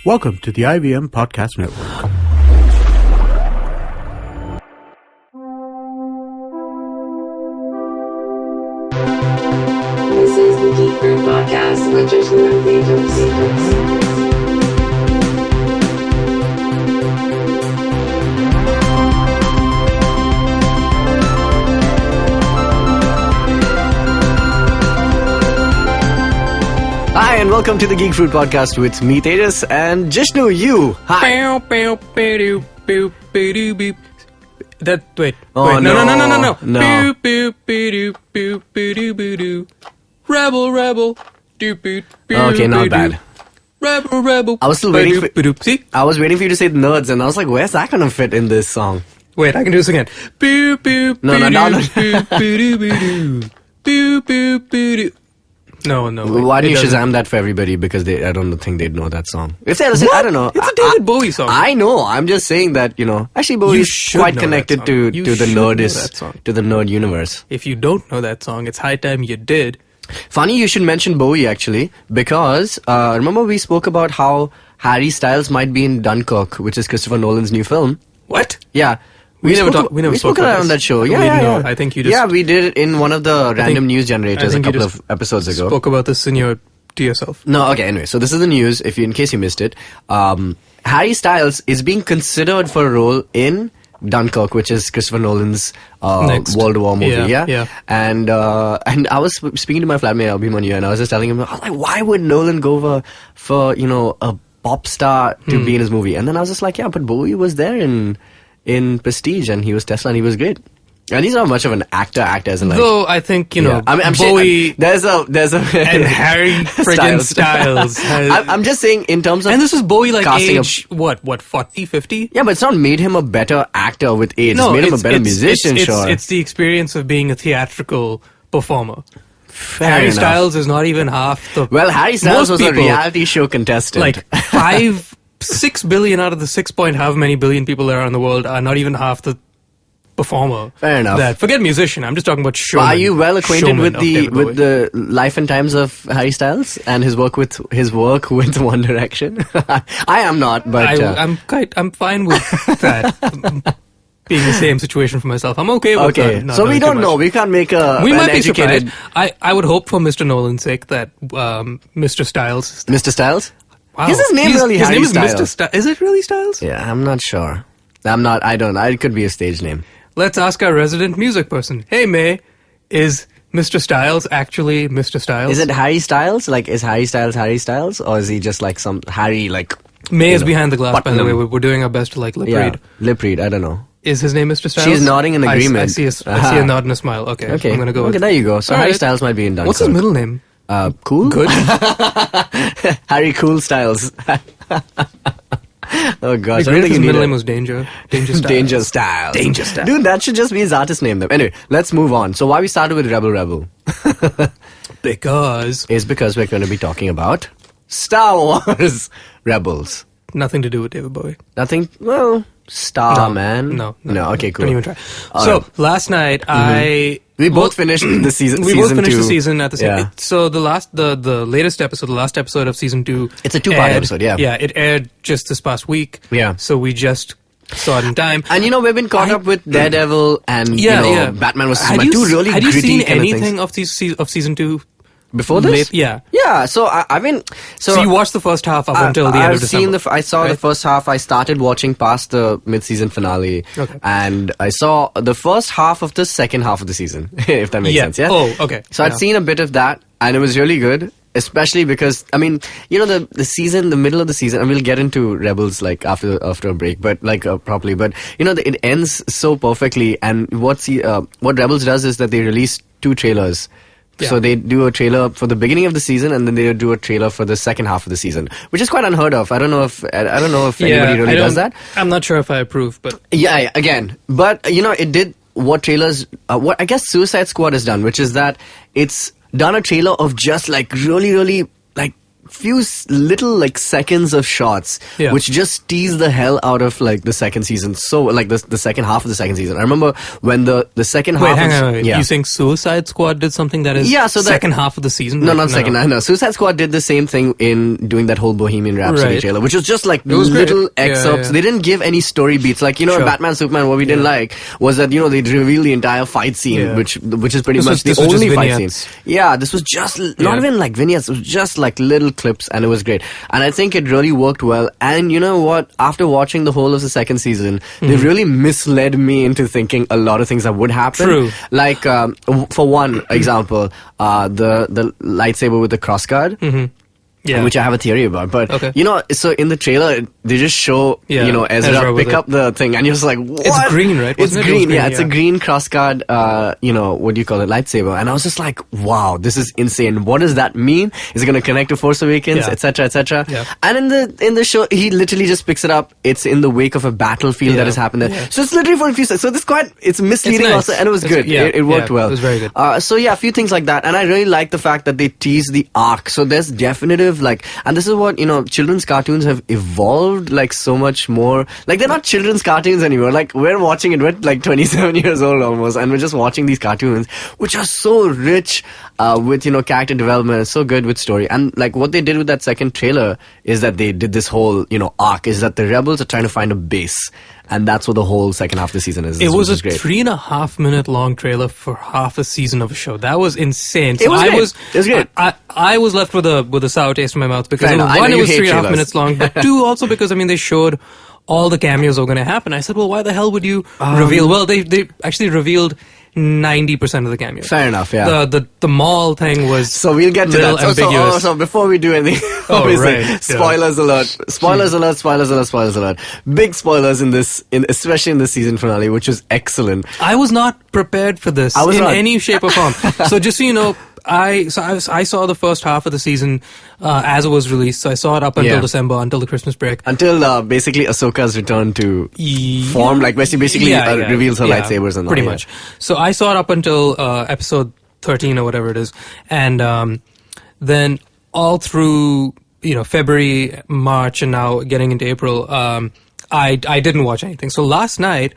Welcome to the IVM Podcast Network. This is the Geek Podcast with Jishnu and Tejas. Hi, and welcome to the Geek Fruit Podcast with me, Tejas, and Jishnu, you. Hi. Wait. Oh, No. No. Rebel. Okay, not bad. Rebel. I was still waiting for... See? I was waiting for you to say the nerds, and I was like, where's that going to fit in this song? Wait, I can do this again. No. Why do you doesn't. Shazam that for everybody? Because I don't think they'd know that song. If they listen, I don't know. It's a David Bowie song. I know. I'm just saying that, actually Bowie's should quite know connected that to song. You the should know that nerdist, song. to the nerd universe. If you don't know that song, it's high time you did. Funny you should mention Bowie, actually, because remember we spoke about how Harry Styles might be in Dunkirk, which is Christopher Nolan's new film. What? Yeah. We never spoke spoke about about it on this. that show. We Yeah, didn't yeah. know. I think you just... Yeah, we did it in one of the random news generators a couple of episodes ago. Spoke about this to yourself. No, okay, anyway. So this is the news, in case you missed it. Harry Styles is being considered for a role in Dunkirk, which is Christopher Nolan's World War movie. Yeah. And I was speaking to my flatmate, Albie Monu, and I was just telling him, I was like, why would Nolan go for a pop star to be in his movie? And then I was just like, yeah, but Bowie was there in Prestige, and he was Tesla, and he was great. And he's not much of an actor as in like... Though I think, I'm Bowie... there's a and Harry friggin' Styles. I'm just saying in terms of... And this is Bowie like casting age, what, 40, 50? Yeah, but it's not made him a better actor with age. No, it's made him a better musician, sure. It's the experience of being a theatrical performer. Fair Harry enough. Styles is not even half the... Well, Harry Styles Most was a people, reality show contestant. Like 6 billion out of the 6 point how many billion people there are in the world are not even half the performer. Fair enough. Forget musician. I'm just talking about showman. Are you well acquainted with David Bowie. the life and times of Harry Styles and his work with One Direction? I am not, but I'm fine with that. Being the same situation for myself. I'm okay with that. okay. Not So we knowing too don't much. know. We can't make We an might be educated surprised. I would hope for Mr. Nolan's sake that Mr. Styles... Mr. Styles. Wow. Is his name really his Harry name is Styles? Mr. Styles. Is it really Styles? Yeah, I'm not sure. I don't know. It could be a stage name. Let's ask our resident music person. Hey, May, is Mr. Styles actually Mr. Styles? Is it Harry Styles? Like, is Harry Styles? Or is he just like some Harry, like... May is behind the glass, by the Putnam. way. We're doing our best to lip read. Lip read, I don't know. Is his name Mr. Styles? She's nodding in agreement. I see a nod and a smile. Okay, I'm going to go with... there you go. So All Harry right. Styles might be in Dunkirk. What's his middle name? Cool? Good. Harry Cool Styles. Oh gosh, I don't It'd be great if think his you need middle it. name was Danger. Danger Styles. Danger Styles. Danger Styles. Dude, that should just be his artist name then. Anyway, let's move on. So why we started with Rebel Because... is because we're going to be talking about Star Wars Rebels. Nothing to do with David Bowie. Nothing, well, Star Man. No. Okay, cool. Don't even try. All So, right. last night, We both finished the season. We both finished two. the season at the same. Yeah. So the latest episode, the last episode of season 2. It's a 2-part episode, yeah. Yeah, it aired just this past week. Yeah. So we just saw it in time. And we've been caught up with Daredevil and Batman was Had two really Had you gritty seen kind of anything things. of season 2 Before this? Yeah. Yeah. So I mean, So you watched the first half up until the end of December. I saw the right? first half. I started watching past the mid-season finale, Okay. and I saw the first half of the second half of the season. If that makes sense, yeah. Oh, okay. So I'd seen a bit of that, and it was really good. Especially because, I mean, the season, the middle of the season, and we'll get into Rebels like after a break, but properly. But it ends so perfectly. And what Rebels does is that they release 2 trailers. Yeah. So they do a trailer for the beginning of the season, and then they do a trailer for the second half of the season, which is quite unheard of. I don't know if anybody really does that. I'm not sure if I approve, but Yeah, again, but it did what trailers. What I guess Suicide Squad has done, which is that it's done a trailer of just like really, really like little like seconds of shots Yeah. which just tease the hell out of like the second season. So like the second half of the second season. I remember when the second half. Wait, hang on. Yeah. You think Suicide Squad did something that is Yeah, so that- second half of the season? No, not second. No. Suicide Squad did the same thing in doing that whole Bohemian Rhapsody Right. trailer, which was just like was great. little Yeah, excerpts. yeah. They didn't give any story beats. Like, you know, in Sure. Batman Superman, what we didn't like was that, you know, they'd reveal the entire fight scene, Yeah. which is pretty This much was- the this was just only fight scene. vignettes. Yeah, this was just not Yeah. even like vignettes. It was just like little clips, and it was great. And I think it really worked well. And you know what? After watching the whole of the second season, they really misled me into thinking a lot of things that would happen. True. Like, for one example, the lightsaber with the crossguard. Yeah. Which I have a theory about. But, Okay. you know, so in the trailer, they just show, Yeah, you know, Ezra Ezra with pick it. up the thing, and you're just like, what? It's green, right? It's Wasn't it? It was green, green, yeah. It's a yeah. green crossguard, you know, what do you call it, lightsaber. And I was just like, wow, this is insane. What does that mean? Is it going to connect to Force Awakens, Yeah. etc., etc.? Yeah. And in the show, he literally just picks it up. It's in the wake of a battlefield that Yeah. has happened there. Yeah. So it's literally for a few seconds. So it's misleading It's nice. also, and it was It's- good. yeah, It worked yeah, well. it was very good. So yeah, a few things like that, and I really like the fact that they tease the arc. So there's definitive like, and this is what, you know, children's cartoons have evolved like so much more. Like they're not children's cartoons anymore. Like we're watching it, we're like 27 years old almost, and we're just watching these cartoons which are so rich with, you know, character development. It's so good with story. And like what they did with that second trailer is that they did this whole, you know, arc. Is that the rebels are trying to find a base, and that's what the whole second half of the season is. It was which a is great. 3.5 minute long trailer for half a season of a show. That was insane. It was I great. was, It was great. I was left with a sour taste in my mouth because Fair enough. I one, know it you was hate 3.5 trailers. minutes long, but two, also because I mean they showed all the cameos that were going to happen. I said, well, why the hell would you reveal? Well, they actually revealed 90% of the cameos. Fair enough, yeah. The mall thing was So we'll get to little that. ambiguous. So before we do anything, Oh, obviously, right, yeah. spoilers alert. Spoilers alert, spoilers alert, spoilers alert. Big spoilers especially in the season finale, which was excellent. I was not prepared for this I was in not. any shape or form. So just so you know, I saw the first half of the season as it was released. So I saw it up until Yeah. December, until the Christmas break. Until basically Ahsoka's return to form, like where she basically reveals her lightsabers and all. pretty Yeah. much. So I saw it up until episode 13 or whatever it is, and then all through February, March, and now getting into April, I didn't watch anything. So last night,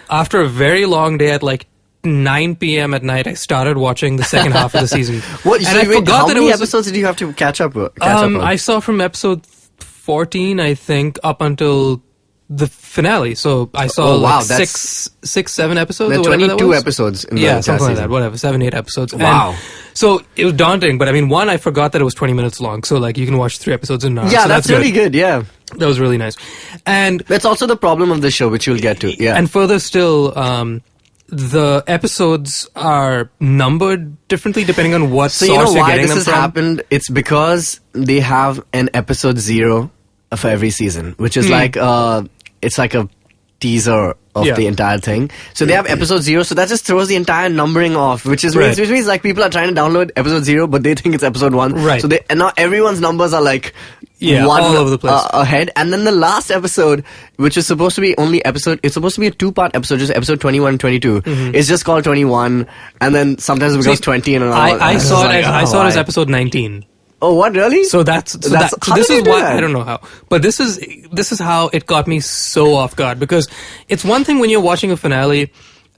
after a very long day at like 9 p.m. at night, I started watching the second half of the season. What? And So I wait, forgot how that many it was episodes did you have to catch up on? I saw from episode 14, I think, up until the finale. So I saw Oh, wow, like that's- 7 episodes. There are or whatever that 22 was. episodes in the Yeah, entire something like season. that. Whatever, 7, 8 episodes. Wow. And so it was daunting, but I mean, one, I forgot that it was 20 minutes long. So like you can watch 3 episodes in an hour. Yeah, so that's really good. Yeah, That was really nice. And that's also the problem of the show, which you'll get to. Yeah, and further still, the episodes are numbered differently depending on what so source you know you're why getting this them has from. happened? It's because they have an episode 0 for every season, which is like it's like a teaser of Yeah. the entire thing. So they have episode 0, so that just throws the entire numbering off, which Right. means like people are trying to download episode 0, but they think it's episode 1. Right. So and now everyone's numbers are like one all over the place. ahead, and then the last episode, which is supposed to be it's supposed to be a 2-part episode, just episode 21 and 22. It's just called 21, and then sometimes it becomes 20 and all. I saw it Like, as I oh, saw it as why? episode 19. Oh, what, really? So that's so How this did is you do why that? I don't know how, but this is how it got me so off guard, because it's one thing when you're watching a finale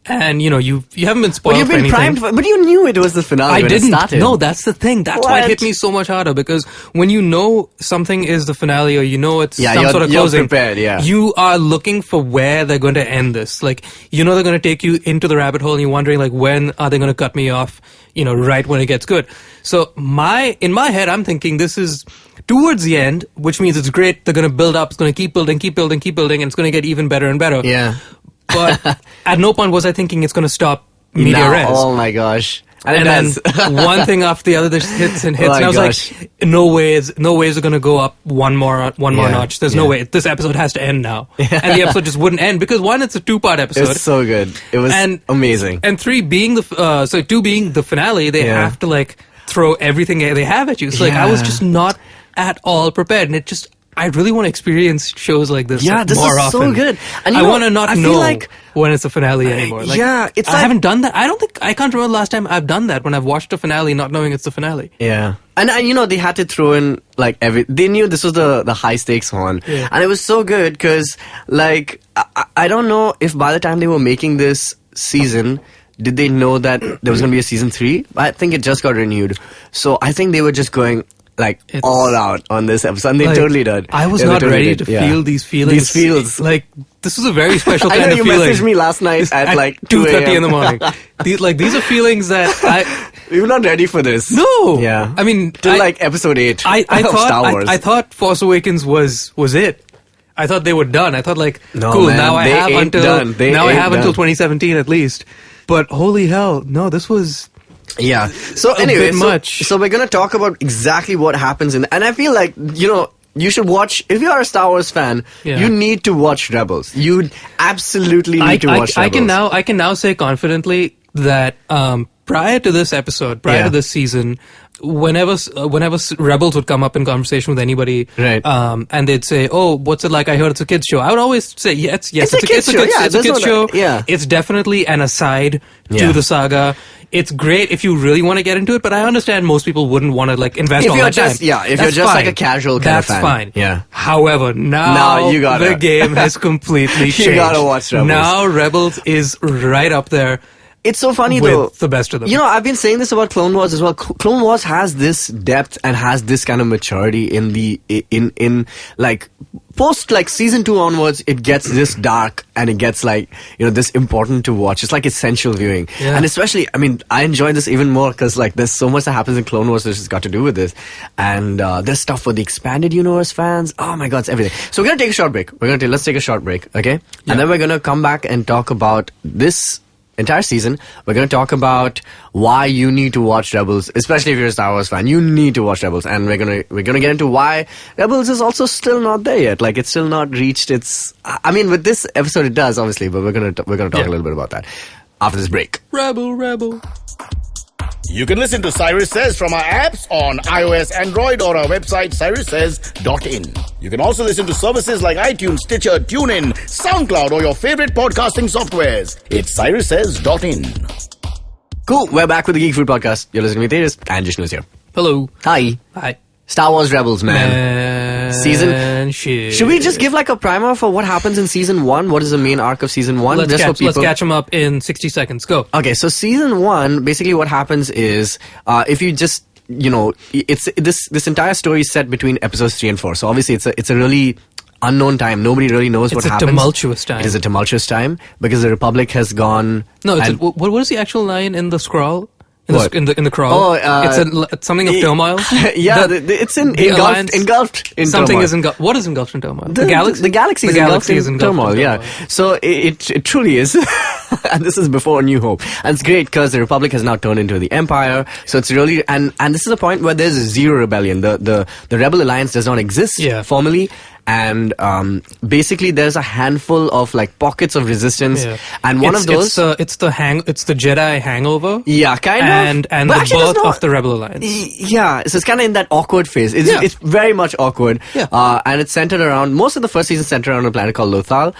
and you haven't been spoiled But you've for been anything. primed, but you knew it was the finale. I when didn't. It started. No, that's the thing. That's why it What? hit me so much harder, because when you know something is the finale, or you know it's Yeah, some you're- sort of you're closing, prepared, yeah. you are looking for where they're going to end this. Like, they're going to take you into the rabbit hole, and you're wondering, like, when are they going to cut me off? Right when it gets good. So in my head, I'm thinking this is towards the end, which means it's great. They're going to build up. It's going to keep building, and it's going to get even better and better. Yeah. But at no point was I thinking it's going to stop media Now, res. oh my gosh. And it And does. then one thing after the other just hits and hits. Oh and I my was gosh. like, no ways are going to go up one more notch. There's no yeah. way. This episode has to end now. And the episode just wouldn't end, because one, it's a 2-part episode. It's so good. It was amazing. And 3 being 2 being the finale, they Yeah. have to like throw everything they have at you. So like I was Yeah. just not at all prepared, and it just I really want to experience shows like this. Yeah, this more is often. so good. And I want to not feel know like when it's a finale anymore. Like, yeah, it's I like, haven't done that. I can't remember the last time I've done that when I've watched a finale not knowing it's the finale. yeah. And they had to throw in like they knew this was the high stakes one. Yeah. And it was so good because like I don't know if by the time they were making this season, did they know that there was going to be a season 3? I think it just got renewed. So I think they were just going like all out on this episode, and they totally did. I was Yeah, they not totally ready did. to Yeah. feel these feelings. These feels. Like, this was a very special I kind know of you feeling. messaged me last night at like 2:30 in the morning. These are feelings that we were not ready for this. No. Yeah. I mean, Till like episode 8 I of thought Star Wars. I thought Force Awakens was it. I thought they were done. I thought like, No, cool. man, now I they have ain't until done. They now I ain't have until done. 2017 at least. But holy hell, no! This was Yeah. So a anyway, bit much. So we're gonna talk about exactly what happens and I feel like you should watch if you are a Star Wars fan. Yeah. You need to watch Rebels. You absolutely need to watch Rebels. I can now say confidently that prior to this episode, prior Yeah. to this season, whenever Rebels would come up in conversation with anybody, Right. and they'd say, "Oh, what's it like? I heard it's a kids show." I would always say, "Yes, It's a kids show. Yeah, it's a there's kids no- show. yeah. It's definitely an aside Yeah. to the saga." It's great if you really want to get into it, but I understand most people wouldn't want to like invest If all you're that just- time. yeah, if That's you're just like fine. a casual kind of That's fan. fine. Yeah. However, now Now you gotta- the game has completely changed. You gotta watch Rebels. Now Rebels is right up there It's so funny with though. the best of them. I've been saying this about Clone Wars as well. Clone Wars has this depth and has this kind of maturity in like post like season 2 onwards. It gets this dark and it gets like this important to watch. It's like essential viewing, Yeah. and especially I enjoy this even more because like there's so much that happens in Clone Wars that's got to do with this, and there's stuff for the expanded universe fans. Oh my god, it's everything. So we're gonna take a short break. Let's take a short break, okay? Yeah. And then we're gonna come back and talk about this entire season. We're going to talk about why you need to watch Rebels, especially if you're a Star Wars fan. You need to watch Rebels, and we're gonna get into why Rebels is also still not there yet. Like it's still not reached its. I mean, with this episode it does obviously, but we're gonna talk a little bit about that after this break. Rebel. You can listen to Cyrus Says from our apps on iOS, Android, or our website, cyrussays.in. You can also listen to services like iTunes, Stitcher, TuneIn, SoundCloud, or your favorite podcasting softwares. It's cyrussays.in. Cool. We're back with the Geek Food Podcast. You're listening to Tejas, and Jishnu is here. Hello. Hi. Hi. Star Wars Rebels, man. Season. Shit. Should we just give like a primer for what happens in season 1? What is the main arc of season 1? Let's Just for let's people- catch them up in 60 seconds. Go. Okay, so season 1, basically what happens is, if you just, it's this entire story is set between episodes 3 and 4. So obviously it's a really unknown time. Nobody really knows what It's a happens. tumultuous time. It is a tumultuous time because the Republic has gone. No, and- what is the actual line in the scroll? What? In the crawl? It's something of turmoil. yeah, The- it's the alliance- engulfed in Something turmoil. is engulfed. What is engulfed in turmoil? The galaxy. The galaxy is engulfed in turmoil. Yeah. So it truly is, and this is before New Hope, and it's great because the Republic has now turned into the Empire. So it's really and this is a point where there's zero rebellion. The Rebel Alliance does not exist formally. And basically, there's a handful of like pockets of resistance, and one of those it's the Jedi hangover. Yeah, kind of. And But the actually, birth there's no- of the Rebel Alliance. Yeah, so it's kind of in that awkward phase. It's very much awkward. Yeah. And it's centered around, most of the first season centered around a planet called Lothal,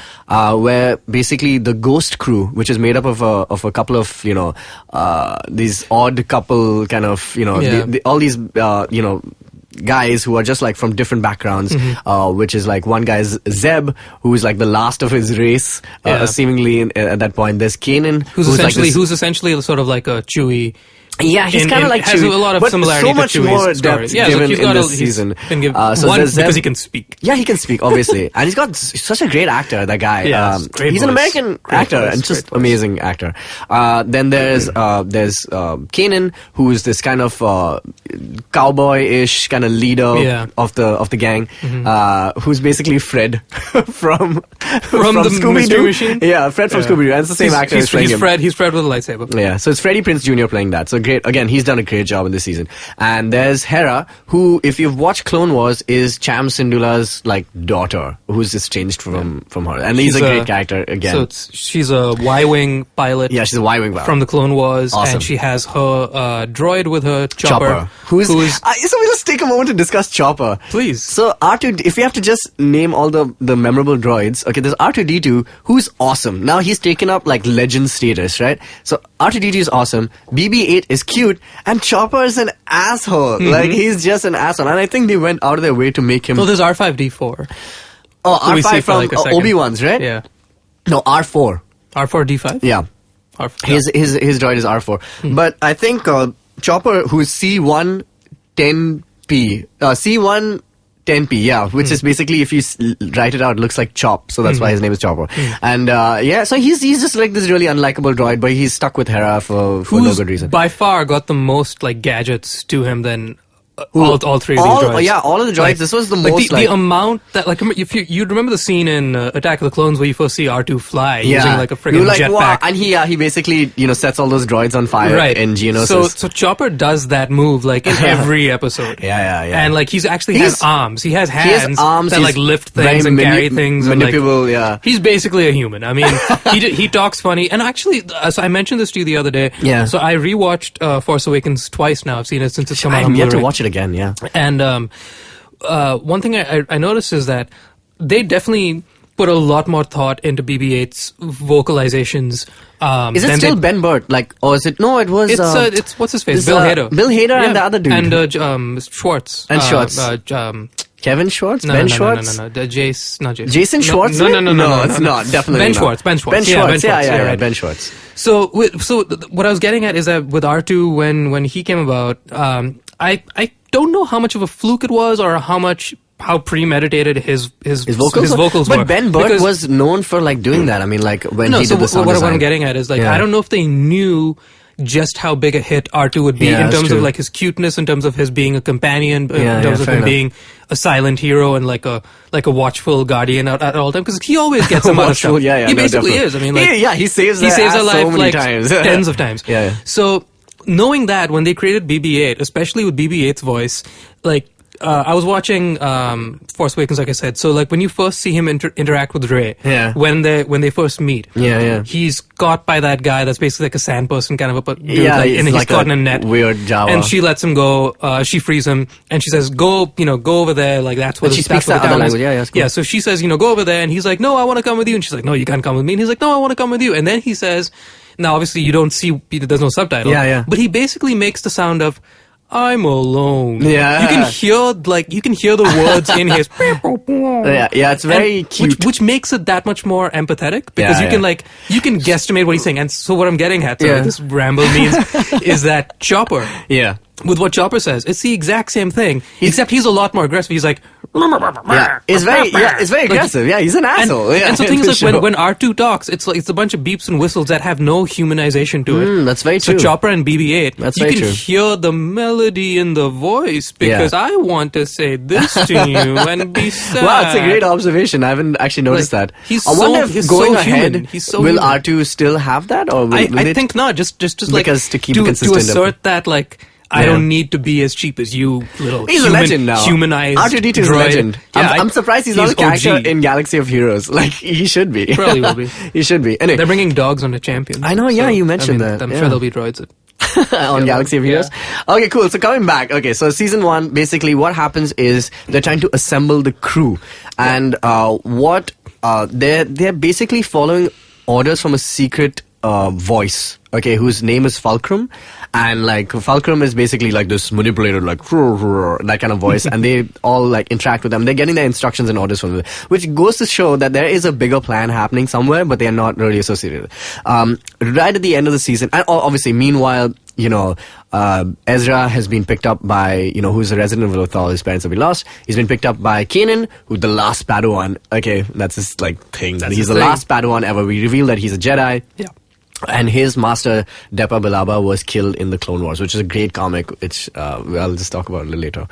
where basically the Ghost Crew, which is made up of a couple of, these odd couple kind of, all these, guys who are just like from different backgrounds, which is like one guy is Zeb, who is like the last of his race, seemingly at that point. There's Kanan, Who's essentially sort of like a Chewie. Yeah, he's kind of like has Chewie, a lot of but similarity so much to Chewie's more story. depth Yeah, given he's in got this he's season. been given So one there's Zeb- because he can speak. Yeah, he can speak, obviously. And he's got such a great actor, that guy. Yeah, great he's an voice. American Great actor voice, and just great voice. amazing actor. Then there's Kanan, who is this kind of cowboy-ish kind of leader of the gang, who's basically Fred from the Scooby-Doo. Mystery Machine? Yeah, Fred from Scooby-Doo. And it's the same actor who's playing him. He's Fred with a lightsaber. Yeah, so it's Freddie Prinze Jr. playing that. So he's done a great job in this season. And there's Hera, who, if you've watched Clone Wars, is Cham Syndulla's like daughter, who's estranged from her. And he's a great character again. So she's a Y-wing pilot. Yeah, she's a Y-wing pilot from the Clone Wars, awesome. and she has her droid with her, Chopper. So let's take a moment to discuss Chopper. Please. So R2, if you have to just name all the memorable droids, okay, there's R2-D2, who's awesome. Now he's taken up like legend status, right? So R2-D2 is awesome, BB-8 is cute, and Chopper is an asshole. Like, he's just an asshole. And I think they went out of their way to make him... So there's R5-D4. Oh, we see R5 for from like a second. Obi-Wan's, right? Yeah. No, R4. R4-D5? Yeah. His droid is R4. But I think Chopper, who's C110P, C110P, yeah, which is basically, if you write it out, it looks like Chop, so that's why his name is Chopper. And so he's just like this really unlikable droid, but he's stuck with Hera for no good reason. By far got the most like gadgets to him than all three of these droids. Yeah, all of the droids. Like, this was the like most the amount that, like, if you remember the scene in Attack of the Clones where you first see R2 fly using like a friggin' jetpack. Wow. And he basically sets all those droids on fire in Geonosis. So Chopper does that move like in every episode. Yeah. And like he has arms, he has hands, he has arms, that like lift things and carry things. Manipulable, and, like, he's basically a human. I mean, he talks funny. And actually, so I mentioned this to you the other day. Yeah. So I rewatched Force Awakens twice now. I've seen it since it's come out on I'm yet Blu-ray. to watch it again. Yeah. And one thing I noticed is that they definitely put a lot more thought into BB-8's vocalizations. Is it still Ben Burt? Like, or is it? No, it was. It's what's his face? Bill Hader. Bill Hader and the other dude. And Schwartz. And Schwartz. Kevin Schwartz? No, Ben no, Schwartz? No. Jason. Jason Schwartz? No, it's not. Definitely Ben not. Schwartz. Ben Schwartz. Yeah, right. Ben Schwartz. So what I was getting at is that with R2, when he came about, I don't know how much of a fluke it was or how premeditated his vocals were. But Ben Burt was known for like doing that. I mean, like when he did the sound what design. I'm getting at is like I don't know if they knew just how big a hit R2 would be in terms of like his cuteness, in terms of his being a companion, in terms of him being a silent hero and like a watchful guardian at all times, because he always gets some out of stuff. He basically is. I mean, like, he saves a life so many like times. tens of times. Yeah. So knowing that, when they created BB-8, especially with BB-8's voice, like. I was watching Force Awakens, like I said. So, like, when you first see him interact with Rey, when they first meet, he's caught by that guy that's basically like a sand person kind of a dude, and he's caught in a net. Weird Jawa. And she lets him go. She frees him, and she says, "Go over there." Like that's what she speaks that other language. Cool. Yeah. So she says, "Go over there," and he's like, "No, I want to come with you." And she's like, "No, you can't come with me." And he's like, "No, I want to come with you." And then he says, "Now, obviously, you don't see. There's no subtitle. But he basically makes the sound of." I'm alone. Yeah. You can hear the words in his it's very cute. Which makes it that much more empathetic, because you can guesstimate what he's saying. And so what I'm getting at, what this ramble means is that Chopper, with what Chopper says, it's the exact same thing, except he's a lot more aggressive. He's like, it's very aggressive. He's an asshole. And so things like when R2 talks, it's a bunch of beeps and whistles that have no humanization to it. That's very true. So Chopper and BB-8, you can true. hear the melody in the voice, because I want to say this to you and be sad. Wow, it's a great observation. I haven't actually noticed that. I wonder if going ahead, will R2 still have that, or will I think not. Just like because to keep it consistent, to assert that like. I don't need to be as cheap as you, little he's a legend now. Humanized R2-D2 is a legend. Yeah, I'm surprised he's not a character OG. in Galaxy of Heroes. Like, he should be. Probably will be. He should be. Anyway. They're bringing dogs on the Champions. I know, you mentioned that. I'm sure there'll be droids on Galaxy of Heroes. Okay, cool. So coming back. Okay, so season 1, basically what happens is they're trying to assemble the crew. And they're basically following orders from a secret voice, okay, whose name is Fulcrum, and like Fulcrum is basically like this manipulated, like that kind of voice, and they all like interact with them. They're getting their instructions and orders from them, which goes to show that there is a bigger plan happening somewhere, but they are not really associated. Right at the end of the season, and obviously, meanwhile, Ezra has been picked up by, who's a resident of Lothal. His parents have been lost. He's been picked up by Kanan, who's the last Padawan. Okay, that's his like thing. That he's the last Padawan ever. We reveal that he's a Jedi. Yeah. And his master, Depa Bilaba, was killed in the Clone Wars, which is a great comic, which I'll just talk about a little later.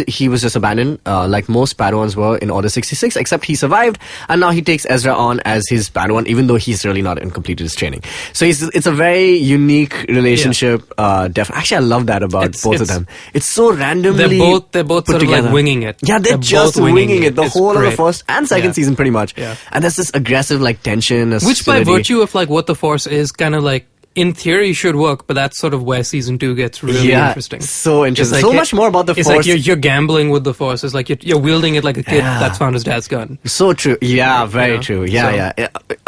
He was just abandoned, like most Padawans were in Order 66, except he survived, and now he takes Ezra on as his Padawan, even though he's really not completed his training. So it's a very unique relationship. Actually, I love that about both of them. It's so randomly They're both put sort together. of like winging it. Yeah, they're just winging it. The It's whole of great. the first and second season, pretty much. Yeah. And there's this aggressive like tension, Which by virtue of like what the Force is, kind of like in theory should work, but that's sort of where season 2 gets really interesting. So interesting. It's So like much more about the it's Force. like you're gambling with the Force. It's like you're wielding it like a kid that's found his dad's gun. So true. Yeah, very true. Yeah.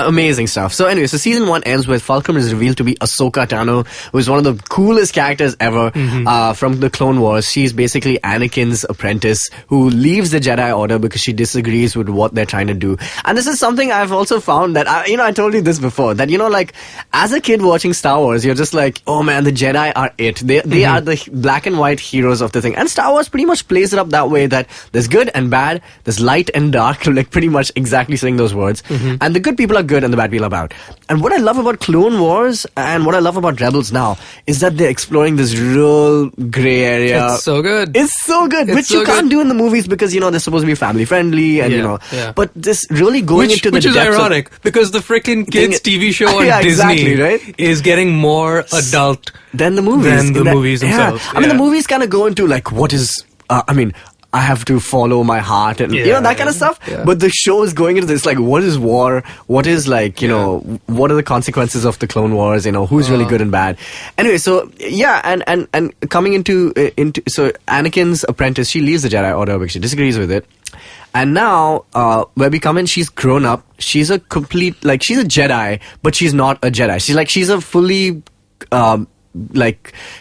Amazing stuff. So anyway, so season 1 ends with Fulcrum is revealed to be Ahsoka Tano, who is one of the coolest characters ever from the Clone Wars. She's basically Anakin's apprentice who leaves the Jedi Order because she disagrees with what they're trying to do. And this is something I've also found that, I told you this before, that, like, as a kid watching Star Wars, you're just like, oh man, the Jedi are it. They are the black and white heroes of the thing. And Star Wars pretty much plays it up that way, that there's good and bad, there's light and dark, like pretty much exactly saying those words. And the good people are good and the bad people are bad. And what I love about Clone Wars and what I love about Rebels now is that they're exploring this real grey area. It's so good. It's so good, It's which so you can't good. do in the movies because, they're supposed to be family friendly and, but this really going into the which is depths of- ironic because the freaking kids TV show on Yeah, Disney exactly, right? is getting more adult than the movies. than the movies themselves. I mean, the movies kind of go into like what is. I have to follow my heart and that kind of stuff. Yeah. But the show is going into this like, what is war? What is like, what are the consequences of the Clone Wars? Who's really good and bad? Anyway, so and coming into so Anakin's apprentice, she leaves the Jedi Order because she disagrees with it. And now, where we come in, she's grown up. She's a complete, she's a Jedi, but she's not a Jedi. She's a fully,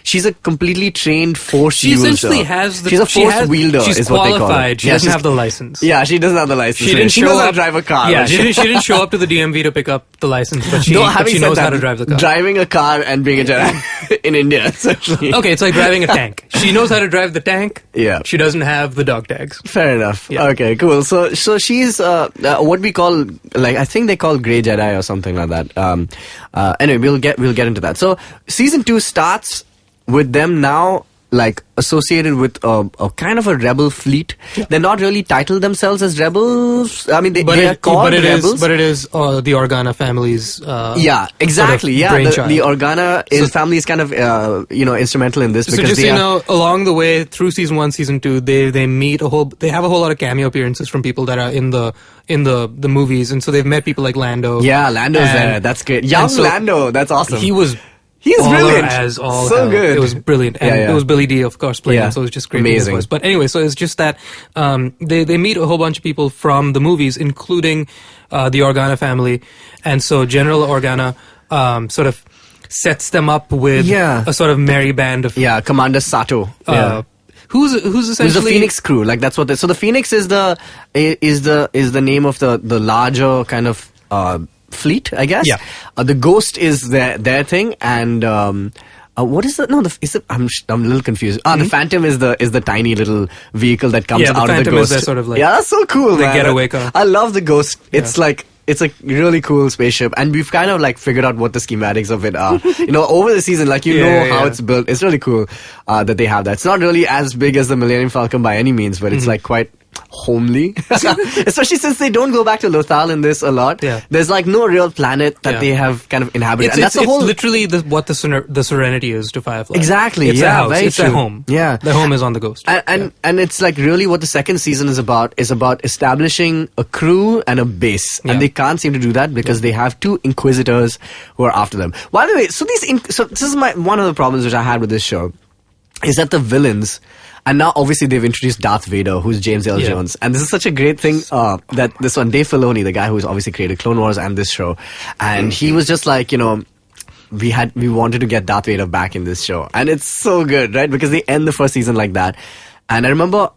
she's a completely trained Force She user. essentially has the. She's a Force wielder, She's is what they call qualified. it. She doesn't have the license. Yeah, she doesn't have the license. She didn't she show knows how up to drive a car. Yeah, but she didn't show up to the DMV to pick up the license, but she knows how to drive the car. Driving a car and being a Jedi in India, essentially. Okay, it's like driving a tank. She knows how to drive the tank. Yeah. She doesn't have the dog tags. Fair enough. Yeah. Okay, cool. So she's what we call I think they call Grey Jedi or something like that. Anyway, we'll get into that. So season 2 starts with them now associated with a kind of a rebel fleet. Yeah. They're not really titled themselves as rebels. I mean, they are called rebels. But it is the Organa family's. Yeah, exactly. Sort of The Organa family is kind of instrumental in this so because just along the way through season 1, season 2, they meet they have a whole lot of cameo appearances from people that are in the movies, and so they've met people like Lando. Yeah, Lando's there. That's great. Young Lando. That's awesome. He's brilliant. As all so hell. good. It was brilliant. And it was Billy D, of course, playing him, so it was just great. Amazing. Voice. But anyway, so it's just that they meet a whole bunch of people from the movies, including the Organa family. And so General Organa sort of sets them up with a sort of merry band of... Yeah, Commander Sato. Who's essentially... Who's the Phoenix crew. That's what so the Phoenix is the name of the larger kind of... fleet, I guess. Yeah. The Ghost is their thing, and what is the? No, I'm a little confused. The Phantom is the tiny little vehicle that comes out of the Phantom Ghost. is their sort of that's so cool. the man. getaway car. I love the Ghost. It's it's a really cool spaceship, and we've kind of figured out what the schematics of it are. Over the season, how it's built. It's really cool that they have that. It's not really as big as the Millennium Falcon by any means, but it's quite homely, especially since they don't go back to Lothal in this a lot. Yeah. There's no real planet that they have kind of inhabited, and that's the whole. It's literally what the Serenity is to Firefly. Exactly. It's their house. Very it's true. their home. Yeah. Their home is on the Ghost. And it's really what the second season is about establishing a crew and a base, and they can't seem to do that because they have 2 Inquisitors who are after them. By the way, so this is one of the problems which I had with this show is that the villains. And now, obviously, they've introduced Darth Vader, who's James L. Jones. And this is such a great thing that this one, Dave Filoni, the guy who's obviously created Clone Wars and this show, and he was just we wanted to get Darth Vader back in this show. And it's so good, right? Because they end the first season like that. And I remember,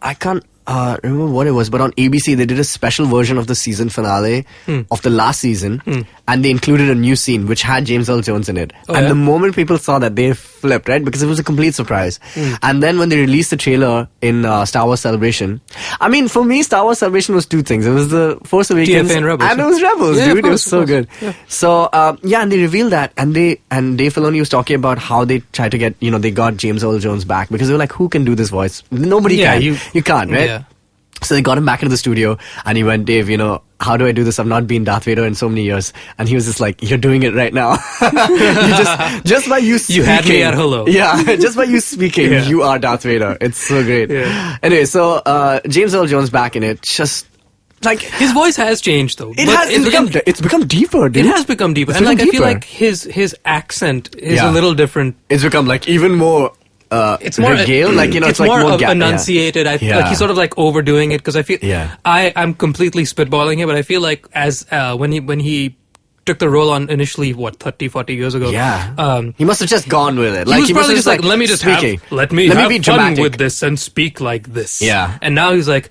remember what it was, but on ABC they did a special version of the season finale of the last season, and they included a new scene which had James Earl Jones in it. Oh, and yeah? the moment people saw that, they flipped, right? Because it was a complete surprise. And then when they released the trailer in Star Wars Celebration, I mean, for me, Star Wars Celebration was two things. It was the Force Awakens TFA and Rebels. it was Rebels, Yeah, of dude. It was course, so of good. course. Yeah. So and they revealed that, and Dave Filoni was talking about how they tried to get, they got James Earl Jones back because they were like, who can do this voice? Nobody Yeah, can. You can't, right? Yeah. So they got him back into the studio, and he went, Dave, how do I do this? I've not been Darth Vader in so many years. And he was just like, you're doing it right now. just by you speaking. You had me at hello. Yeah, just by you speaking, you are Darth Vader. It's so great. Yeah. Anyway, so James Earl Jones back in it, just like... His voice has changed though. It's become deeper, dude. It has become deeper. It's And become I feel deeper. like his accent is Yeah. a little different. It's become like even more... It's more regaled, it's like more yeah. enunciated. Like he's sort of like overdoing it because I feel Yeah. I'm completely spitballing here, but I feel like as when he took the role on initially 30, 40 years ago. Yeah. He must have just gone with it. He was he probably must just like, let me just speaking. let me be have fun dramatic. with this and speak like this. Yeah. And now he's like,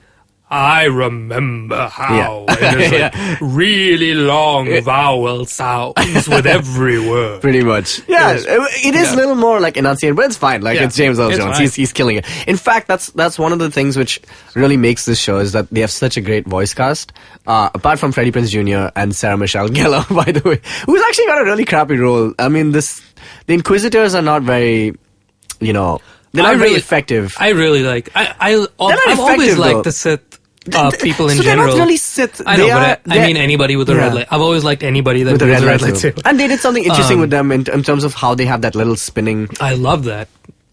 I remember how. Yeah. And there's like really long vowel sounds with every word. Pretty much. Yeah, it is a little more like enunciated, but it's fine. Like Yeah, it's James Earl it's Jones. fine. He's killing it. In fact, that's one of the things which really makes this show is that they have such a great voice cast. Apart from Freddie Prinze Jr. and Sarah Michelle Gellar, by the way, who's actually got a really crappy role. I mean, the Inquisitors are not very, they're not very effective. I really like. I've always effective, liked though. the Sith people in so general. they're not really Sith. I know, but I they're- mean anybody with a red Yeah. light. I've always liked anybody that with the wields red a red lightsaber. lightsaber. And they did something interesting with them in terms of how they have that little spinning. I love that.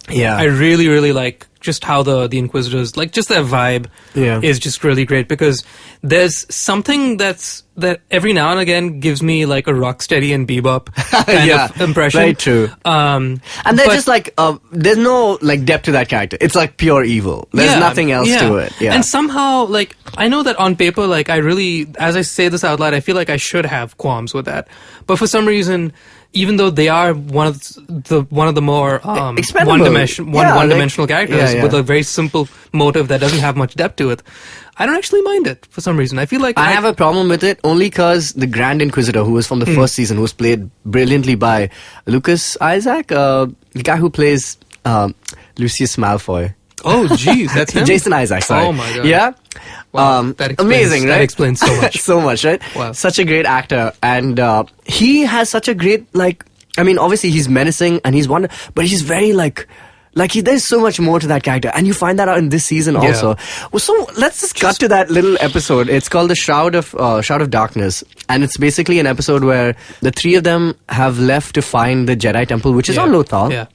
Yeah. I really, really like just how the Inquisitors, like just their vibe is just really great because there's something that every now and again gives me like a Rocksteady and Bebop kind of impression. Very true. And they're just like, there's no like depth to that character. It's like pure evil. There's nothing else to it. Yeah. And somehow, like, I know that on paper, like, I really, as I say this out loud, I feel like I should have qualms with that. But for some reason, even though they are one of the more Expendable. one-dimensional characters yeah. with a very simple motive that doesn't have much depth to it, I don't actually mind it for some reason. I feel like I have a problem with it only because the Grand Inquisitor, who was from the first season, who was played brilliantly by Lucas Isaac, the guy who plays Lucius Malfoy. Oh, jeez, that's him? Jason Isaac, sorry. Oh, my God. Yeah? Wow, that explains- amazing, right? that explains so much. So much, right? Wow. Such a great actor. And he has such a great, like, I mean, obviously he's menacing and he's but he's very, there's so much more to that character. And you find that out in this season also. Well, so let's just cut to that little episode. It's called the Shroud of Darkness. And it's basically an episode where the three of them have left to find the Jedi Temple, which is on Lothal. Yeah.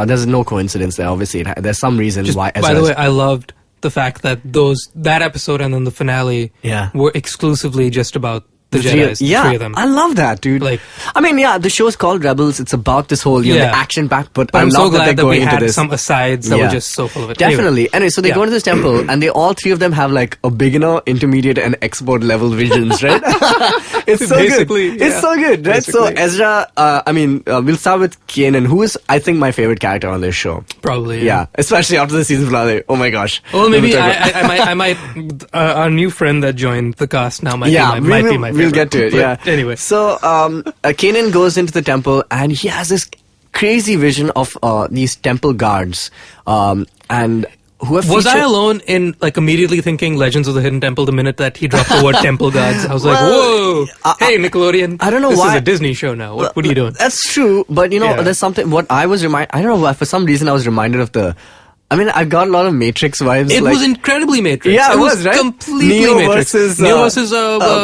There's no coincidence there, obviously. There's some reason why. By the way, I loved the fact that that episode and then the finale were exclusively just about the Jedis, the three of them. I love that, dude. Like, I mean, the show's called Rebels. It's about this whole, the action pack. But I I'm love so glad that they're going we into had this. some asides that were just so full of it. Definitely. Anyway, so they go into this temple, and all three of them have like a beginner, intermediate, and expert level visions, right? It's so Basically, good. It's so good, right? So Ezra, we'll start with Kanan, who is, I think, my favorite character on this show. Probably. Yeah, especially after the season finale. Oh my gosh. Well, maybe I might. Our new friend that joined the cast now might be my favorite. We'll get to it. But yeah. Anyway, so Kanan goes into the temple and he has this crazy vision of these temple guards, and who have was I alone in like immediately thinking Legends of the Hidden Temple the minute that he dropped the word temple guards? I was like, whoa, hey Nickelodeon, I don't know this why. is a Disney show now. What are you doing? That's true, but there's something. What I was I don't know why. For some reason, I was reminded of the. I mean, I got a lot of Matrix vibes. It was incredibly Matrix. Yeah, it was, right? Completely Neo Matrix. versus, Neo versus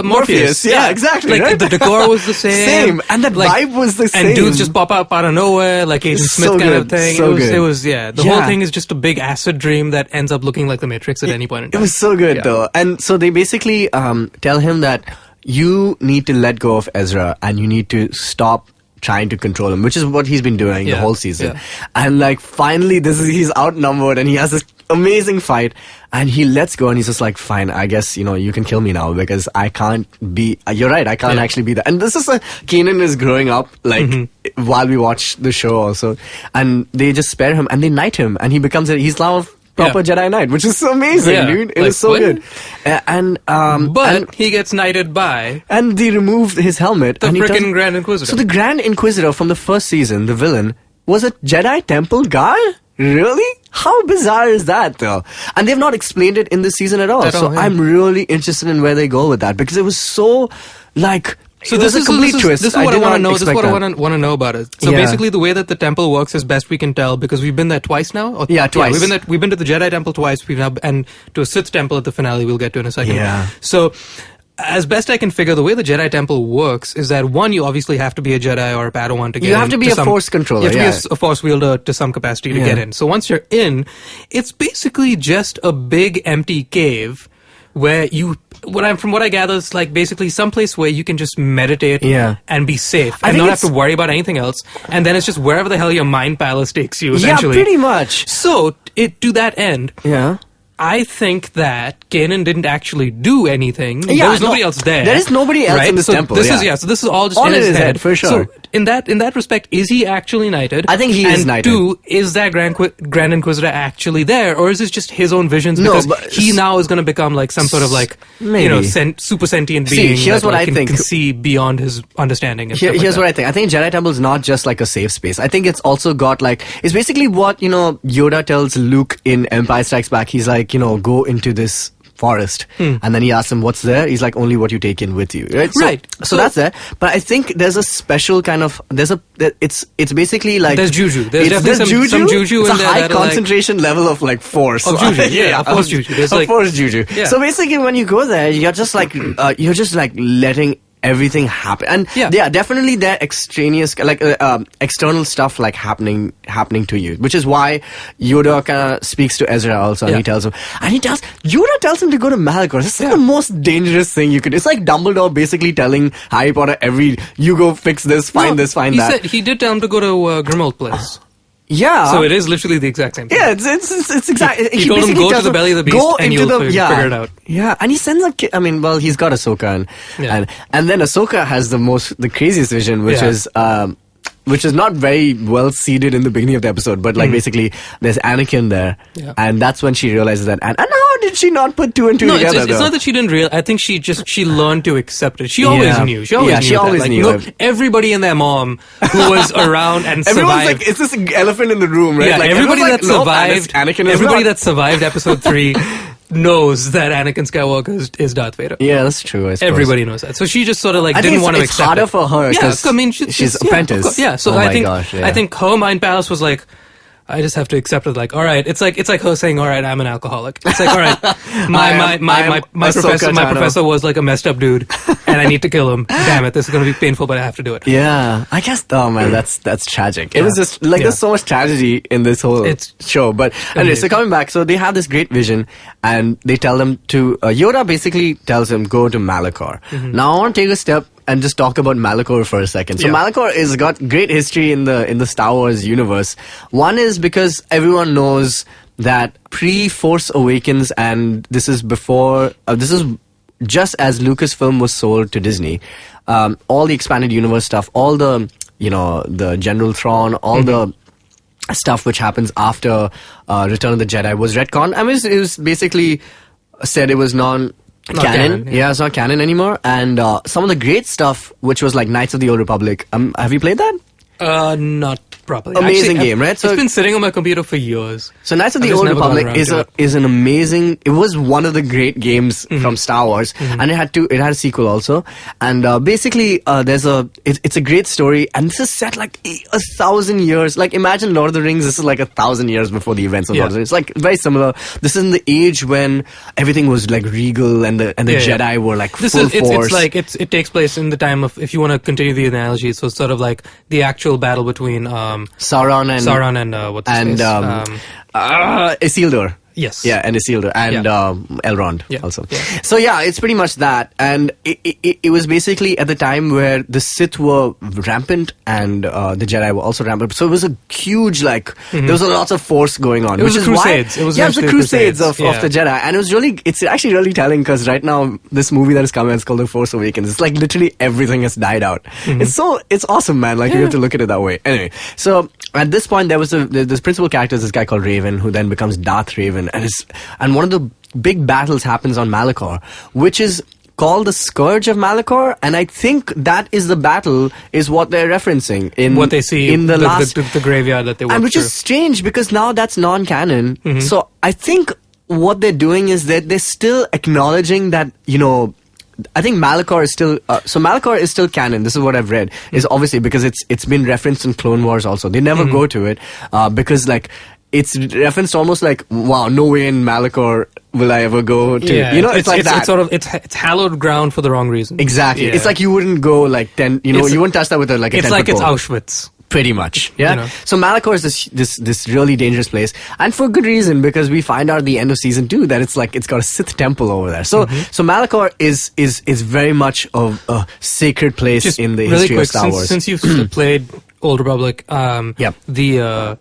Morpheus. Yeah, exactly. Like right? the decor was the same. And that vibe was the same. And dudes just pop up out of nowhere, like Agent Smith so kind good, of thing. so It good. was the whole thing is just a big acid dream that ends up looking like the Matrix at any point in time. It was so good though. And so they basically tell him that you need to let go of Ezra and you need to stop trying to control him, which is what he's been doing the whole season. Yeah. And like finally he's outnumbered and he has this amazing fight and he lets go and he's just like, fine, I guess, you can kill me now because I can't be, you're right, I can't actually be that. And this is Kanan is growing up like while we watch the show also, and they just spare him and they knight him and he becomes he's now proper Jedi Knight, which is so amazing, Yeah, dude. It like, was so what? good. But he gets knighted by and they removed his helmet. the and he frickin' turns- Grand Inquisitor. So the Grand Inquisitor from the first season, the villain, was a Jedi Temple guy? Really? How bizarre is that, though? And they've not explained it in this season at all. So yeah. I'm really interested in where they go with that, because it was so, like... So it this was is a complete twist. This is what I did want to not know. This is expect what I that. want to know about it. So Yeah. basically, the way that the temple works, as best we can tell, because we've been there twice now. Yeah, twice. we've been to the Jedi temple twice. We've now and to a Sith temple at the finale. We'll get to in a second. Yeah. So, as best I can figure, the way the Jedi temple works is that one, you obviously have to be a Jedi or a Padawan to get in. You have to be a Force controller, You have to yeah. be a Force wielder to some capacity to Yeah. get in. So once you're in, it's basically just a big empty cave where from what I gather, it's like basically some place where you can just meditate Yeah. and be safe I and think not have to it's- worry about anything else. And then it's just wherever the hell your mind palace takes you, Yeah, essentially. pretty much. So, to that end, Yeah. I think that Kanan didn't actually do anything. Yeah, There was no, nobody else there. there is nobody else right? in this so temple, This yeah. so this is all just All in in his his head. head, for sure. So in that respect, is he actually knighted? I think he is and knighted. two, is that Grand Inquisitor actually there, or is this just his own visions? No, Because but- he now is going to become like some sort of like Maybe. super sentient See, being. here's that, what like, I think. can see beyond his understanding. And Here's stuff like what that. I think. I think Jedi Temple is not just like a safe space. I think it's also got like, it's basically what, Yoda tells Luke in Empire Strikes Back. He's like, go into this forest. And then he asks him, what's there? He's like, only what you take in with you. Right? Right. So that's there. But I think there's a special kind of, it's basically like. There's juju. There's it's- definitely some juju it's in a there high that are, like- concentration level of like force. Of juju, yeah, of force juju. There's of like- force juju. Yeah. So basically when you go there, you're just like letting everything happen. And Yeah. definitely there extraneous, like external stuff like happening to you, which is why Yoda kind of speaks to Ezra also, and Yeah. he tells him, Yoda tells him to go to Malachor. It's like the most dangerous thing you could. It's like Dumbledore basically telling Harry Potter you go fix this, find this, find he that. said he did tell him to go to Grimmauld Place. Yeah. So it is literally the exact same thing. Yeah, it's exactly. He told him, basically "Go to tells the him, belly of the beast go and into you'll yeah, figure it out." Yeah, and he sends a kid. I mean, well, he's got Ahsoka, Yeah. and then Ahsoka has the craziest vision, which Yeah. is. Which is not very well seeded in the beginning of the episode, but like basically there's Anakin there, Yeah. and that's when she realizes that. And how did she not put two and two No, together? it's though? not that she didn't realize. I think she learned to accept it. She always Yeah. knew. She always Yeah, knew. she that. always Like, knew. no, everybody and their mom who was around and Everyone's survived. like, it's this elephant in the room, right? Yeah, like, everybody everyone's that like, nope, survived. Anakin is everybody not. that survived episode 3 knows that Anakin Skywalker is Darth Vader. Yeah, that's true. I suppose. Everybody knows that. So she just sort of like I think didn't want to it's accept harder it. for her Yeah, 'cause I mean, she's yeah, apprentice. of course, yeah, so Oh I my think gosh, yeah. I think her mind palace was like, I just have to accept it. Like, all right, it's like her saying, all right, I'm an alcoholic. It's like, all right, my Ahsoka Tano. professor was like a messed up dude, and I need to kill him. Damn it, this is gonna be painful, but I have to do it. Yeah, I guess. Oh man, that's tragic. It was Yeah. just like Yeah. there's so much tragedy in this whole It's show. But anyway, so amazing. coming back, so they have this great vision, and they tell them to Yoda basically tells him go to Malachor. Mm-hmm. Now I want to take a step and just talk about Malachor for a second. So Yeah. Malachor is got great history in the Star Wars universe. One is because everyone knows that pre-Force Awakens, and this is before. This is just as Lucasfilm was sold to Disney. All the expanded universe stuff, all the the General Thrawn, all the stuff which happens after Return of the Jedi was retconned. I mean, it was basically said it was Not canon. canon, Yeah, it's not canon anymore. And some of the great stuff, which was like Knights of the Old Republic. Have you played that? Not properly. Amazing Actually, game, right? So- it's been sitting on my computer for years. So Knights of I've the just Old never gotten Republic around to is an amazing. It was one of the great games from Star Wars, and it had a sequel also. And basically, it's a great story, and this is set like 1,000 years. Like imagine Lord of the Rings. This is like 1,000 years before the events of Yeah. Lord of the Rings. It's like very similar. This is in the age when everything was like regal, and the Yeah. Jedi were like This full is it's force. like it takes place in the time of, if you want to continue the analogy, so it's sort of like the actual battle between Sauron and what's his face? Isildur. Yes. Yeah, and Isildur and Yeah. Elrond Yeah. also. Yeah. So yeah, it's pretty much that, and it was basically at the time where the Sith were rampant and the Jedi were also rampant. So it was a huge there was a lot of force going on. It was which the is Crusades. Why, It was yeah, it was the essentially the Crusades Crusades. of the Jedi, and it's actually really telling because right now this movie that is coming is called The Force Awakens. It's like literally everything has died out. It's awesome, man. Like you have to look at it that way. Anyway, so at this point there was this principal character is this guy called Raven, who then becomes Darth Raven. canon, and one of the big battles happens on Malachor, which is called the Scourge of Malachor, and I think that is the battle is what they're referencing in what they see in the last the graveyard that they walk and which through. is strange because now that's non-canon. So I think what they're doing is that they're still acknowledging that, you know, I think Malachor is still so Malachor is still canon. This is what I've read. Is obviously because it's been referenced in Clone Wars also. They never go to it because like it's referenced almost like, wow, no way in Malachor will I ever go to. Yeah, you know, it's like that. It's sort of it's hallowed ground for the wrong reason. Exactly. Yeah. It's like you wouldn't go like 10. You know, you wouldn't touch that with a 10 It's like foot it's pole. Auschwitz. Pretty much, yeah. You know. So Malachor is this really dangerous place, and for good reason, because we find out at the end of season 2 that it's like it's got a Sith temple over there. So so Malachor is very much of a sacred place Just in the really history quick, of Star Wars. Since you've played Old Republic, Yep. the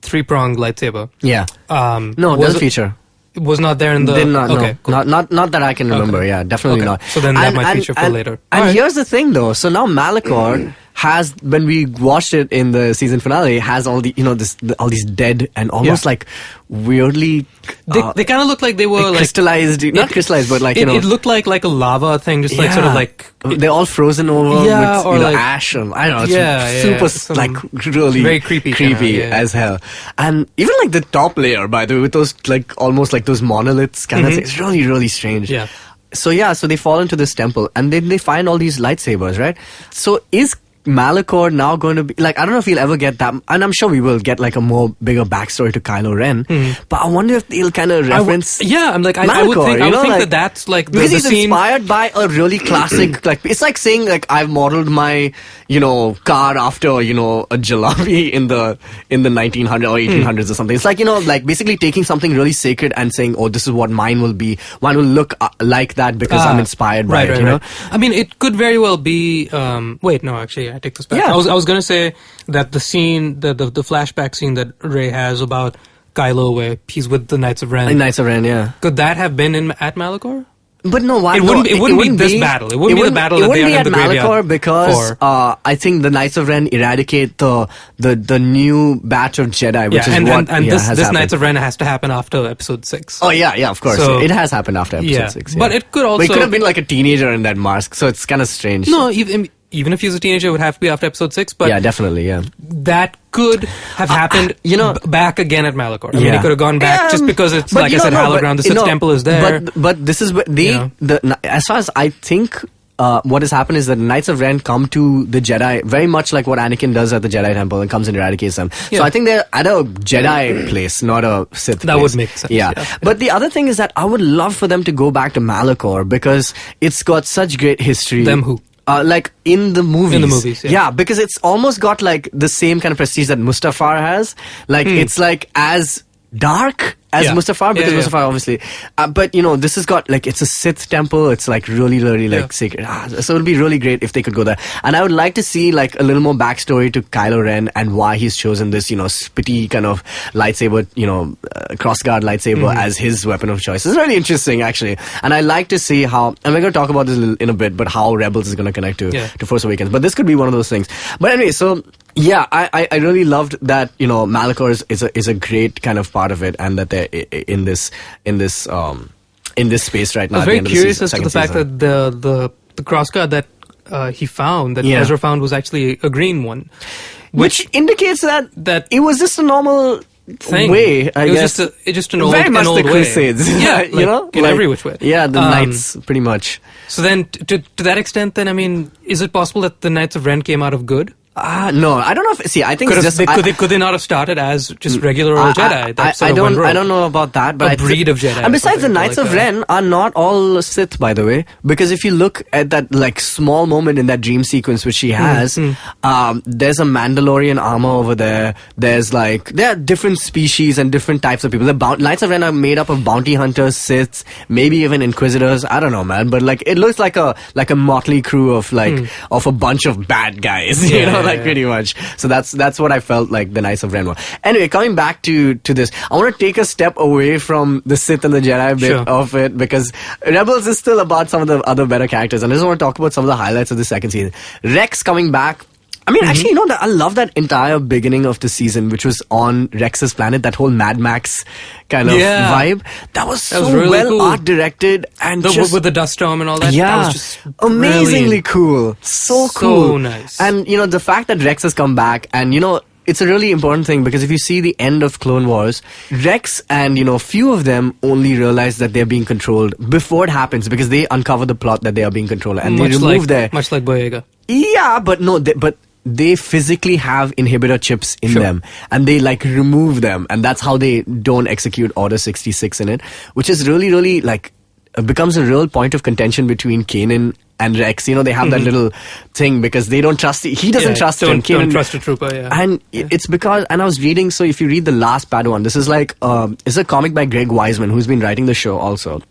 3-pronged lightsaber. Yeah. No, it was doesn't feature. It was not there in the. Did not, okay, no. cool. Not that I can remember. Okay. Yeah, definitely Okay. not. So then that might feature for later. And Alright. here's the thing, though. So now Malachor has, when we watched it in the season finale, has all the all these dead and almost like weirdly. They kind of look like they were like crystallized, not crystallized, but like it looked like a lava thing, just like sort of like they're all frozen over Yeah, with or like- ash and I don't know. It's Yeah, super some like really very creepy kinda, yeah. as hell. And even like the top layer, by the way, with those like almost like those monoliths kind of thing, it's really really strange. Yeah. So so they fall into this temple and then they find all these lightsabers, right? So is Malachor now going to be like, I don't know if we'll ever get that, and I'm sure we will get like a more bigger backstory to Kylo Ren, but I wonder if they'll kind of reference I'm like I would Malachor, think you know, like- that that's like the because he's scene. inspired by a really classic, like it's like saying like I've modeled my car after a jalopy in the 1900s or 1800s or something. It's like like basically taking something really sacred and saying, oh, this is what mine will be. Mine will look like that because I'm inspired by it. You know, I mean, it could very well be. Wait, no, actually, I take this back. Yeah. I was going to say that the scene, the flashback scene that Rey has about Kylo, where he's with the Knights of Ren. Knights of Ren, yeah. Could that have been at Malachor? But no, why? It wouldn't be this battle. It wouldn't be the battle that they are in the graveyard. It wouldn't be at Malachor because I think the Knights of Ren eradicate the new batch of Jedi, which is what this happened. Knights of Ren has to happen after Episode 6. Oh yeah, of course. So- It has happened after Episode 6. Yeah. But it could also. But he could have been like a teenager in that mask, so it's kind of strange. No, even if he's a teenager, it would have to be after Episode 6. But yeah, definitely, yeah. that could have happened. Back again at Malachor. I mean, he could have gone back just because it's but like I said, hallowed ground. The Sith temple is there. But this is what as far as I think. What has happened is that the Knights of Ren come to the Jedi very much like what Anakin does at the Jedi Temple and comes and eradicates them. Yeah. So I think they're at a Jedi place, not a Sith That place. would make sense, yeah. But the other thing is that I would love for them to go back to Malachor because it's got such great history. Them who? Like in the movies. In the movies, yeah. Because it's almost got like the same kind of prestige that Mustafar has. Like it's like as dark as Mustafar because Mustafar obviously but this has got like it's a Sith temple. It's like really really like sacred. So it would be really great if they could go there, and I would like to see like a little more backstory to Kylo Ren and why he's chosen this spitty kind of lightsaber, crossguard lightsaber as his weapon of choice. It's really interesting actually, and I like to see how, and we're going to talk about this in a bit, but how Rebels is going to connect to Force Awakens. But this could be one of those things. But anyway, so yeah, I really loved that Malachor is a great kind of part of it, and that they're in this space right now. I was at the very end of curious as to second the fact season. that the crossguard that he found, that Ezra found, was actually a green one, which indicates that it was just a normal thing. way. I it guess was just an old, very much an old the way. Crusades. Yeah, in every which way. Yeah, the Knights pretty much. So then, to that extent, then I mean, is it possible that the Knights of Ren came out of good? No, I don't know if. See, I think it's just. Could they not have started as just regular old Jedi? I don't know about that, but a breed of Jedi. And besides, the Knights like of Ren are not all Sith, by the way, because if you look at that like small moment in that dream sequence which she has, there's a Mandalorian armor over there. There's like there are different species and different types of people. The Knights of Ren are made up of bounty hunters, Siths, maybe even Inquisitors. I don't know, man, but like it looks like a motley crew of of a bunch of bad guys, you know. Pretty much. So that's what I felt like the Knights of Ren were. Anyway, coming back to this, I want to take a step away from the Sith and the Jedi bit of it, because Rebels is still about some of the other better characters, and I just want to talk about some of the highlights of the second season. Rex coming back. I mean, actually, I love that entire beginning of the season, which was on Rex's planet, that whole Mad Max kind of vibe. That was so really well cool. art directed and just with the dust storm and all that. yeah, That was just amazingly brilliant. cool. So cool. So nice. And, the fact that Rex has come back and, it's a really important thing because if you see the end of Clone Wars, Rex and, few of them only realize that they're being controlled before it happens because they uncover the plot that they are being controlled and they remove their... Much like Boyega. Yeah, but no, they physically have inhibitor chips in them and they remove them and that's how they don't execute Order 66 in it, which is really, really becomes a real point of contention between Kanan and Rex. They have that little thing because they don't trust he doesn't trust him. Kanan Don't trust a trooper, And it's because, and I was reading, so if you read The Last Padawan, this is it's a comic by Greg Weisman who's been writing the show also.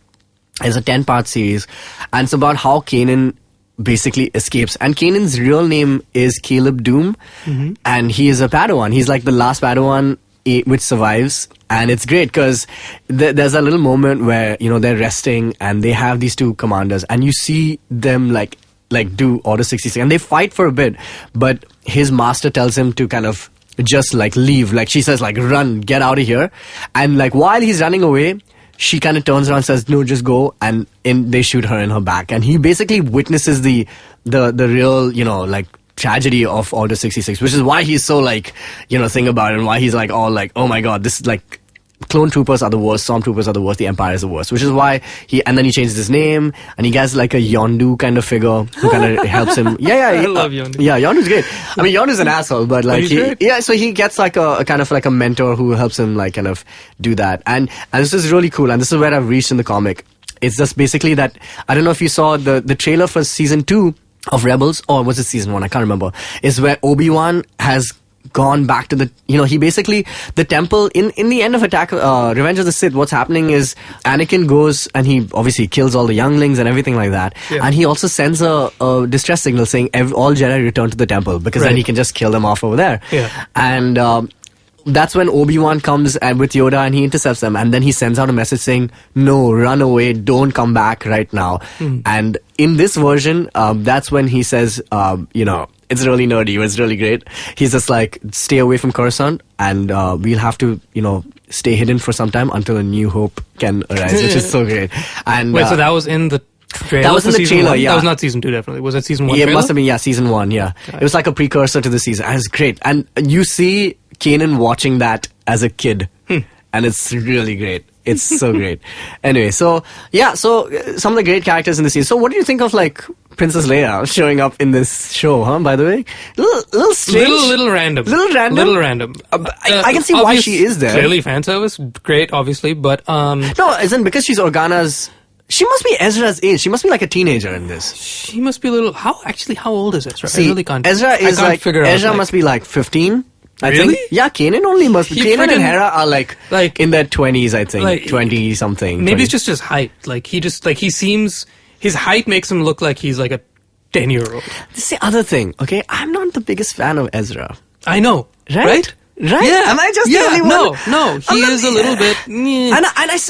It's a 10-part series and it's about how Kanan basically escapes. And Kanan's real name is Caleb Doom and he is a Padawan. He's the last Padawan which survives, and it's great because there's a little moment where they're resting and they have these two commanders and you see them do Order 66 and they fight for a bit, but his master tells him to kind of just leave. She says run, get out of here, and while he's running away she kind of turns around and says, no, just go, and they shoot her in her back. And he basically witnesses the real, tragedy of Order 66, which is why he's so, thing about it, and why he's oh my god, this is clone troopers are the worst, stormtroopers are the worst, the Empire is the worst, which is why and then he changes his name, and he gets a Yondu kind of figure who kind of helps him. I love Yondu. Yeah, Yondu's great. I mean, Yondu's an asshole, but so he gets a kind of a mentor who helps him kind of do that. And this is really cool, and this is where I've reached in the comic. It's just basically that, I don't know if you saw the trailer for season 2 of Rebels, or was it season 1? I can't remember. Is where Obi-Wan has gone back to the, he basically, the temple, in the end of Revenge of the Sith, what's happening is Anakin goes and he obviously kills all the younglings and everything like that. Yeah. And he also sends a distress signal saying all Jedi return to the temple because then he can just kill them off over there. Yeah. And that's when Obi-Wan comes with Yoda and he intercepts them, and then he sends out a message saying, no, run away, don't come back right now. And in this version, that's when he says, it's really nerdy, it's really great. He's just stay away from Coruscant, and we'll have to, stay hidden for some time until a new hope can arise, which is so great. And wait, so that was in the trailer? That was in the trailer, 1? yeah. That was not season 2, definitely. Was that season 1 Yeah, trailer? it must have been, season 1, yeah. It was a precursor to the season. And it's great. And you see Kanan watching that as a kid, and it's really great. It's so great. Anyway, so some of the great characters in the season. So what do you think of Princess Leia showing up in this show, huh, by the way? Little strange. Little random. Little random? I can see why she is there. Clearly fan service, great, obviously, but no, isn't because she's Organa's. She must be Ezra's age. She must be a teenager in this. She must be a little. How old is Ezra? See, I really can't. Ezra is Ezra must be 15. I really? think. Yeah, Kanan only must be. Kanan and Hera are in their 20s, I think. 20 something. Maybe 20. it's just his height. He seems, his height makes him look like he's a 10-year-old. This is the other thing, okay? I'm not the biggest fan of Ezra. I know. Right? Right? Yeah. Am I just the only one? No. He is a little bit.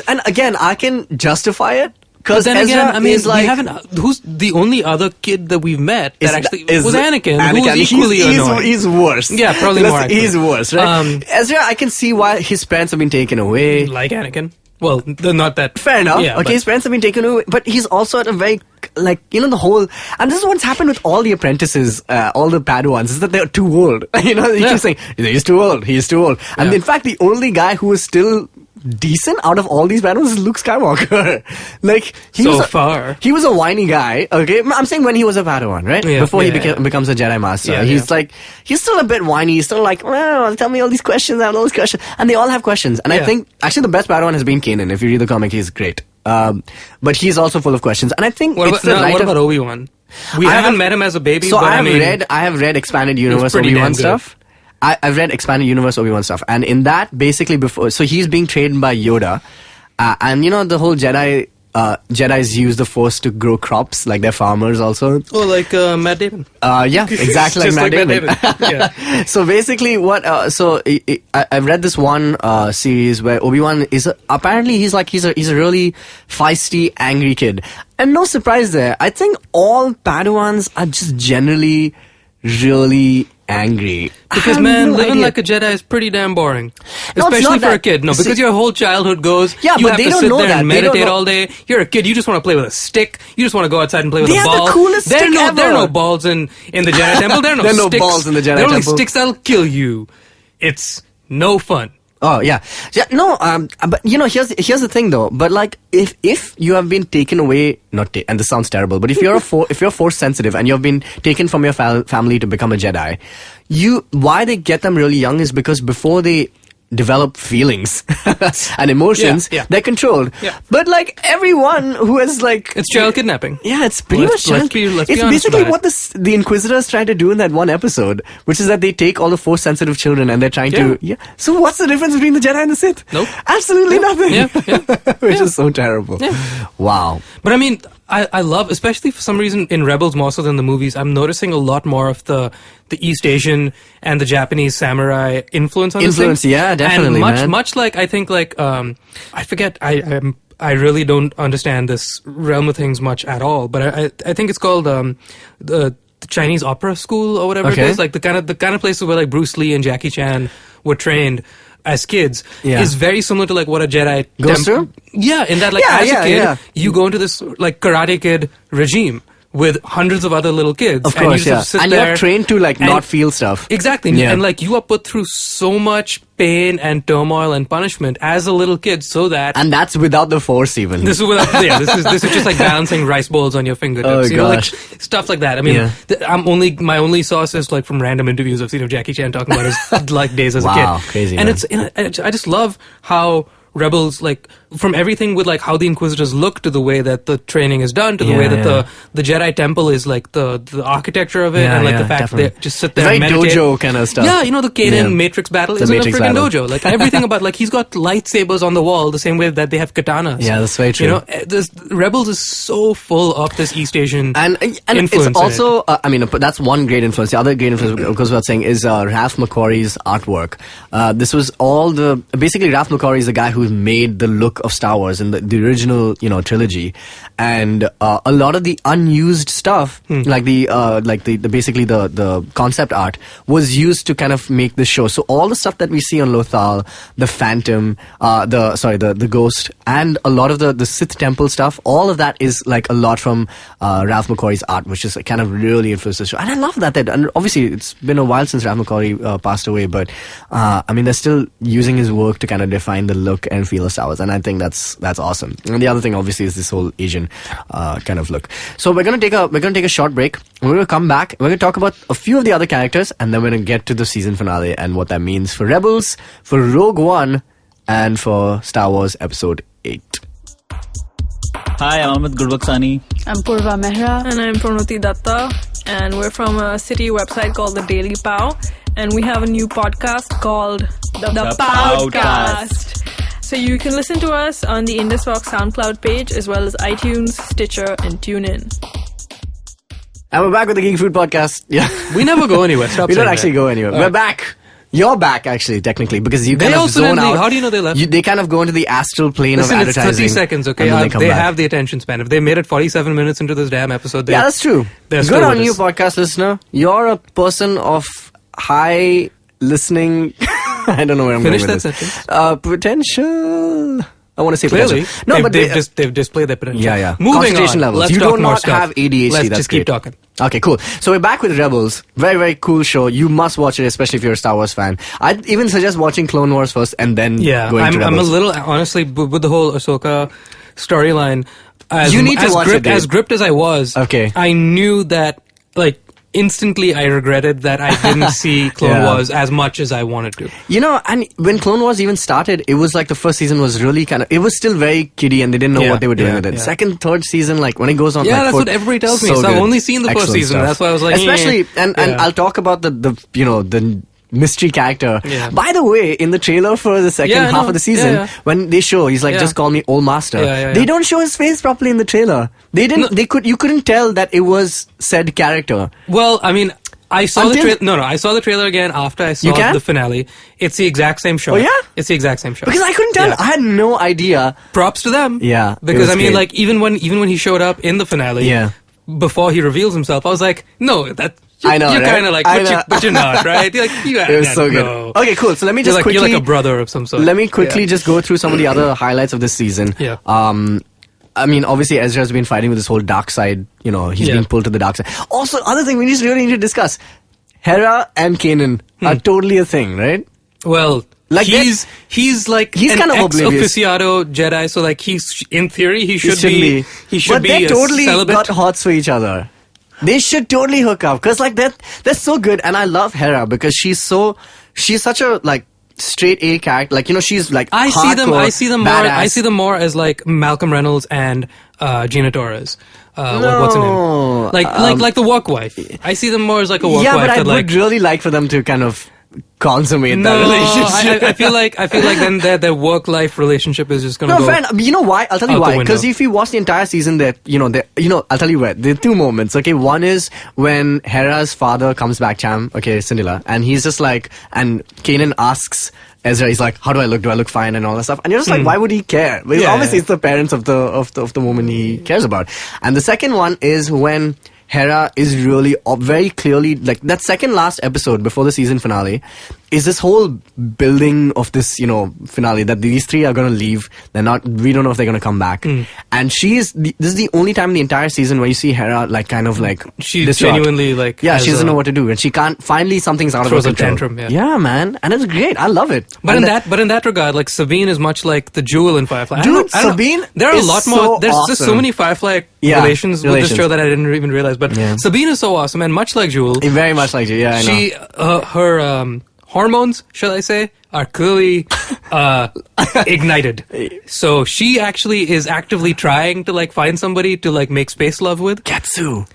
And again, I can justify it. Because then Ezra again, I mean, is we haven't. Who's the only other kid that we've met that was Anakin? Anakin. Who's equally annoying. He's worse. Yeah, probably more. He's worse, right? Ezra, I can see why his parents have been taken away. Like Anakin. Well, they're not that. Fair enough. Yeah, okay, his parents have been taken away, but he's also at a very the whole. And this is what's happened with all the apprentices, all the Padawans, is that they're too old. You keep saying he's too old. He's too old. And in fact, the only guy who is still decent out of all these Padawans is Luke Skywalker. He was a whiny guy. Okay, I'm saying when he was a Padawan, right? Yeah, before he becomes a Jedi Master. Yeah, he's still a bit whiny. He's still well, tell me all these questions. I have all these questions, and they all have questions. And I think actually the best Padawan has been Kanan. If you read the comic, he's great. But he's also full of questions. And I think what about Obi-Wan? We haven't met him as a baby. So I have read Expanded Universe Obi-Wan stuff. I've read Expanded Universe Obi-Wan stuff, and in that, basically so he's being trained by Yoda, and the whole Jedis use the Force to grow crops, like they're farmers also. Oh, like Matt Damon. Yeah, exactly like Matt Damon. Yeah. So basically, I've read this one series where Obi-Wan is apparently he's a really feisty, angry kid, and no surprise there. I think all Padawans are just generally really angry. Because, man, living like a Jedi is pretty damn boring. No, it's Especially not for a that. kid. No, See- because your whole childhood goes, Yeah, you but have they to don't sit know there that. and They don't meditate know- all day. You're a kid, you just want to play with a stick. You just want to go outside and play with They a have ball. the coolest there are stick no, ever. There are no balls in the Jedi Temple. There are no There are no sticks. balls in the Jedi There are only Temple. sticks that'll kill you. It's no fun. Oh yeah, no. But here's the thing though. But like, if you have been taken away, and this sounds terrible, but if you're if you're force sensitive and you have been taken from your family to become a Jedi, why they get them really young is because before they develop feelings and emotions, they're controlled. Yeah. But like everyone who has like It's child kidnapping. Yeah, it's pretty Let's much. be It's honest basically about what the Inquisitors try to do in that one episode, which is that they take all the Force-sensitive children and they're trying to. Yeah. So what's the difference between the Jedi and the Sith? Nope. Absolutely nothing. Yeah. Which is so terrible. Yeah. Wow. But I mean, I love, especially for some reason in Rebels more so than the movies, I'm noticing a lot more of the East Asian and the Japanese samurai influence on this thing. Yeah, definitely, and man. much like, I think like, I forget, I really don't understand this realm of things much at all, but I think it's called the Chinese opera school or whatever it is, like the kind of places where like Bruce Lee and Jackie Chan were trained as kids is very similar to like what a Jedi goes through. Yeah, in that like as a kid, you go into this like Karate Kid regime with hundreds of other little kids. Of course, and you just sit and there you're trained to like not feel stuff. Exactly. Yeah. And like you are put through so much pain and turmoil and punishment as a little kid so that And that's without the Force even. this is without, this is just like balancing rice bowls on your fingertips. Oh, like gosh. stuff like that. I mean, my only source is like from random interviews I've seen of Jackie Chan talking about his like days as a kid. Wow, crazy, And man. I just love how Rebels, like, from everything with like how the Inquisitors look to the way that the training is done to the way that the Jedi Temple is, like the architecture of it, and like the fact that they just sit there very and meditate. dojo kind of stuff. Yeah, the Kanan Matrix battle is a Matrix freaking battle. dojo. Like everything about, like, he's got lightsabers on the wall the same way that they have katanas. Yeah, that's very true. This Rebels is so full of this East Asian And influence. it's also, I mean, that's one great influence. The other great influence, goes without saying, is Ralph McQuarrie's artwork. This was basically Ralph McQuarrie is the guy who made the look of Star Wars in the original, trilogy, and a lot of the unused stuff, like the basically the concept art, was used to kind of make the show. So all the stuff that we see on Lothal, the Phantom, the Ghost, and a lot of the Sith Temple stuff, all of that is like a lot from Ralph McQuarrie's art, which is kind of really influenced the show. And I love that. And obviously, it's been a while since Ralph McQuarrie passed away, but I mean, they're still using his work to kind of define the look and feel of Star Wars, and I think that's awesome. And the other thing, obviously, is this whole Asian kind of look. So we're gonna take a short break. We're gonna come back. We're gonna talk about a few of the other characters, and then we're gonna get to the season finale and what that means for Rebels, for Rogue One, and for Star Wars Episode 8. Hi, I'm Amit Gurbaksani. I'm Purva Mehra. And I'm Pranati Datta. And we're from a city website called The Daily Pow. And we have a new podcast called The Powcast. So you can listen to us on the Indus Rock SoundCloud page as well as iTunes, Stitcher, and TuneIn. And we're back with the Geek Food Podcast. Yeah, we never go anywhere. Stop we don't saying actually that. go anywhere. We're back. You're back, actually, technically, because you kind They of also zone didn't leave. out. How do you know they left? They kind of go into the astral plane Listen, of it's advertising. 30 seconds, okay? And then they come They back. have the attention span. If they made it 47 minutes into this damn episode, Yeah, that's true. they're Good still on with you, us. podcast listener. You're a person of high listening. I don't know where I'm Finish going with that this. sentence. Potential. I want to say Clearly. potential. No, but they've displayed their potential. yeah. Moving Concentration on. levels. Let's You talk do more not stuff. have ADHD. Let's That's just keep great. talking. Okay, cool. So we're back with Rebels. Very, very cool show. You must watch it, especially if you're a Star Wars fan. I'd even suggest watching Clone Wars first and then going to I'm a Rebels. little, honestly, with the whole Ahsoka storyline, You need to watch it, dude. as gripped as I was, Okay. I knew that, like, instantly I regretted that I didn't see Clone Wars as much as I wanted to. And when Clone Wars even started, it was like the first season was really it was still very kiddie and they didn't know what they were doing with it. Yeah. Second, third season, like when it goes on. Yeah, like, that's fourth, what everybody tells me. So I've good. only seen the first Excellent season. stuff. That's why I was like, especially, and I'll talk about the mystery character. Yeah. By the way, in the trailer for the second Yeah, I half know. of the season, Yeah. when they show, he's like, Yeah. just call me Old Master. Yeah. They don't show his face properly in the trailer. They didn't. You couldn't tell that it was said character. Well, I mean, I saw Until- the trailer. No, I saw the trailer again after I saw You can? the finale. It's the exact same shot. Oh, yeah? It's the exact same shot. Because I couldn't tell. Yeah. I had no idea. Props to them. Yeah, it Because was I mean, great. like even when he showed up in the finale. Yeah. before he reveals himself, I was like, no, that. I know, You're right? kind of like, but you're not, right? You're like, It was so good. No. Okay, cool. So let me just quickly... You're like a brother of some sort. Let me quickly just go through some of the other highlights of this season. Yeah. I mean, obviously, Ezra's been fighting with this whole dark side. You know, he's being pulled to the dark side. Also, other thing we really need to discuss. Hera and Kanan are totally a thing, right? Well, like he's he's an kind of oblivious. ex-officiado Jedi, so like he's, in theory, he should be But they a totally celibate. got hots for each other. They should totally hook up. Because like they're so good. And I love Hera because she's such a like straight A character. Like, you know, she's like I see them more as like Malcolm Reynolds and Gina Torres. What's her name? Like the work wife. I see them more as like a work wife. Yeah, but I that, would really like for them to kind of consummate that relationship. I feel like then their work life relationship is just gonna go. Friend, you know why? I'll tell you out the why. Because window. if you watch the entire season, I'll tell you where. There are two moments. Okay, one is when Hera's father comes back, Cinderella, and he's just like, and Kanan asks Ezra, he's like, how do I look? Do I look fine? And all that stuff. And you're just like, why would he care? But obviously, it's the parents of the woman he cares about. And the second one is when Hera is really very clearly, like, that second last episode before the season finale is this whole building of this, you know, finale that these three are going to leave. We don't know if they're going to come back. And this is the only time in the entire season where you see Hera, like, kind of like, she's distraught. genuinely like, yeah, she doesn't know what to do. And she can't, finally something's out of her throws a control. tantrum, yeah. Yeah, man. And it's great. I love it. But in that regard, like, Sabine is much like the jewel in Firefly. Dude, Sabine there are a is lot so more. There's just so awesome. many Firefly relations with this show that I didn't even realize. But Sabine is so awesome, and much like Jewel, very much like Jewel. Yeah, I know. Her hormones, shall I say, are clearly ignited. So she actually is actively trying to like find somebody to like make space love with. Ketsu.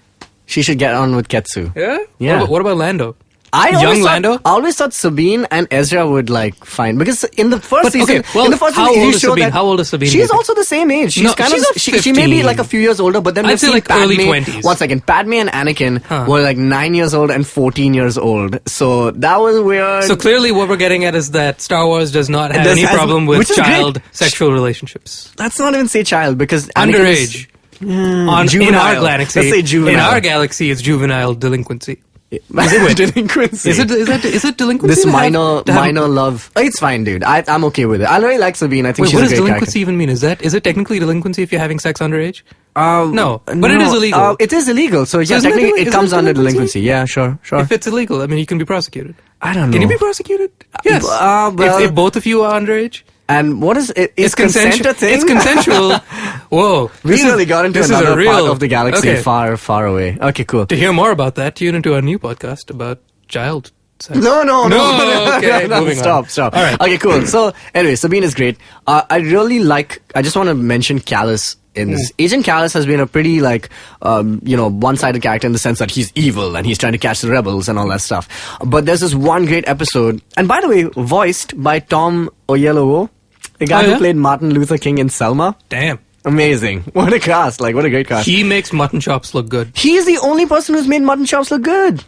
She should get on with Ketsu. Yeah. Yeah. What about Lando? I always thought Sabine and Ezra would like find, because in the first season, how old is Sabine? She's also the same age. She's she may be like a few years older, but then I'd say like Padme, early 20s. One second, Padme and Anakin were like 9 years old and 14 years old. So that was weird. So clearly, what we're getting at is that Star Wars does not have any problem with child sexual relationships. Let's not even say child, because underage. In our galaxy, let's say juvenile. In our galaxy, it's juvenile delinquency. Delinquency. Is it delinquency? This minor love. It's fine, dude. I'm okay with it. I really like Sabine. I think Wait, she's what a does great delinquency even mean? Is it technically delinquency if you're having sex underage? No, but it is illegal. It is illegal. So yeah, technically it comes under delinquency. Yeah, sure. If it's illegal, I mean, you can be prosecuted. I don't know. Can you be prosecuted? Yes. If both of you are underage. And what is it? Is consent a thing? It's consensual. Whoa. We really got into another part of the galaxy, okay. far, far away. Okay, cool. To hear more about that, tune into our new podcast about child sex. No. Okay, moving on. Stop. All right. Okay, cool. So, anyway, Sabine is great. I just want to mention Callus in this. Agent Callus has been a pretty, like, one-sided character in the sense that he's evil and he's trying to catch the rebels and all that stuff. But there's this one great episode, and by the way, voiced by Tom Oyelowo, the guy who played Martin Luther King in Selma. Damn. Amazing. What a cast. Like, what a great cast. He makes mutton chops look good. He's the only person who's made mutton chops look good.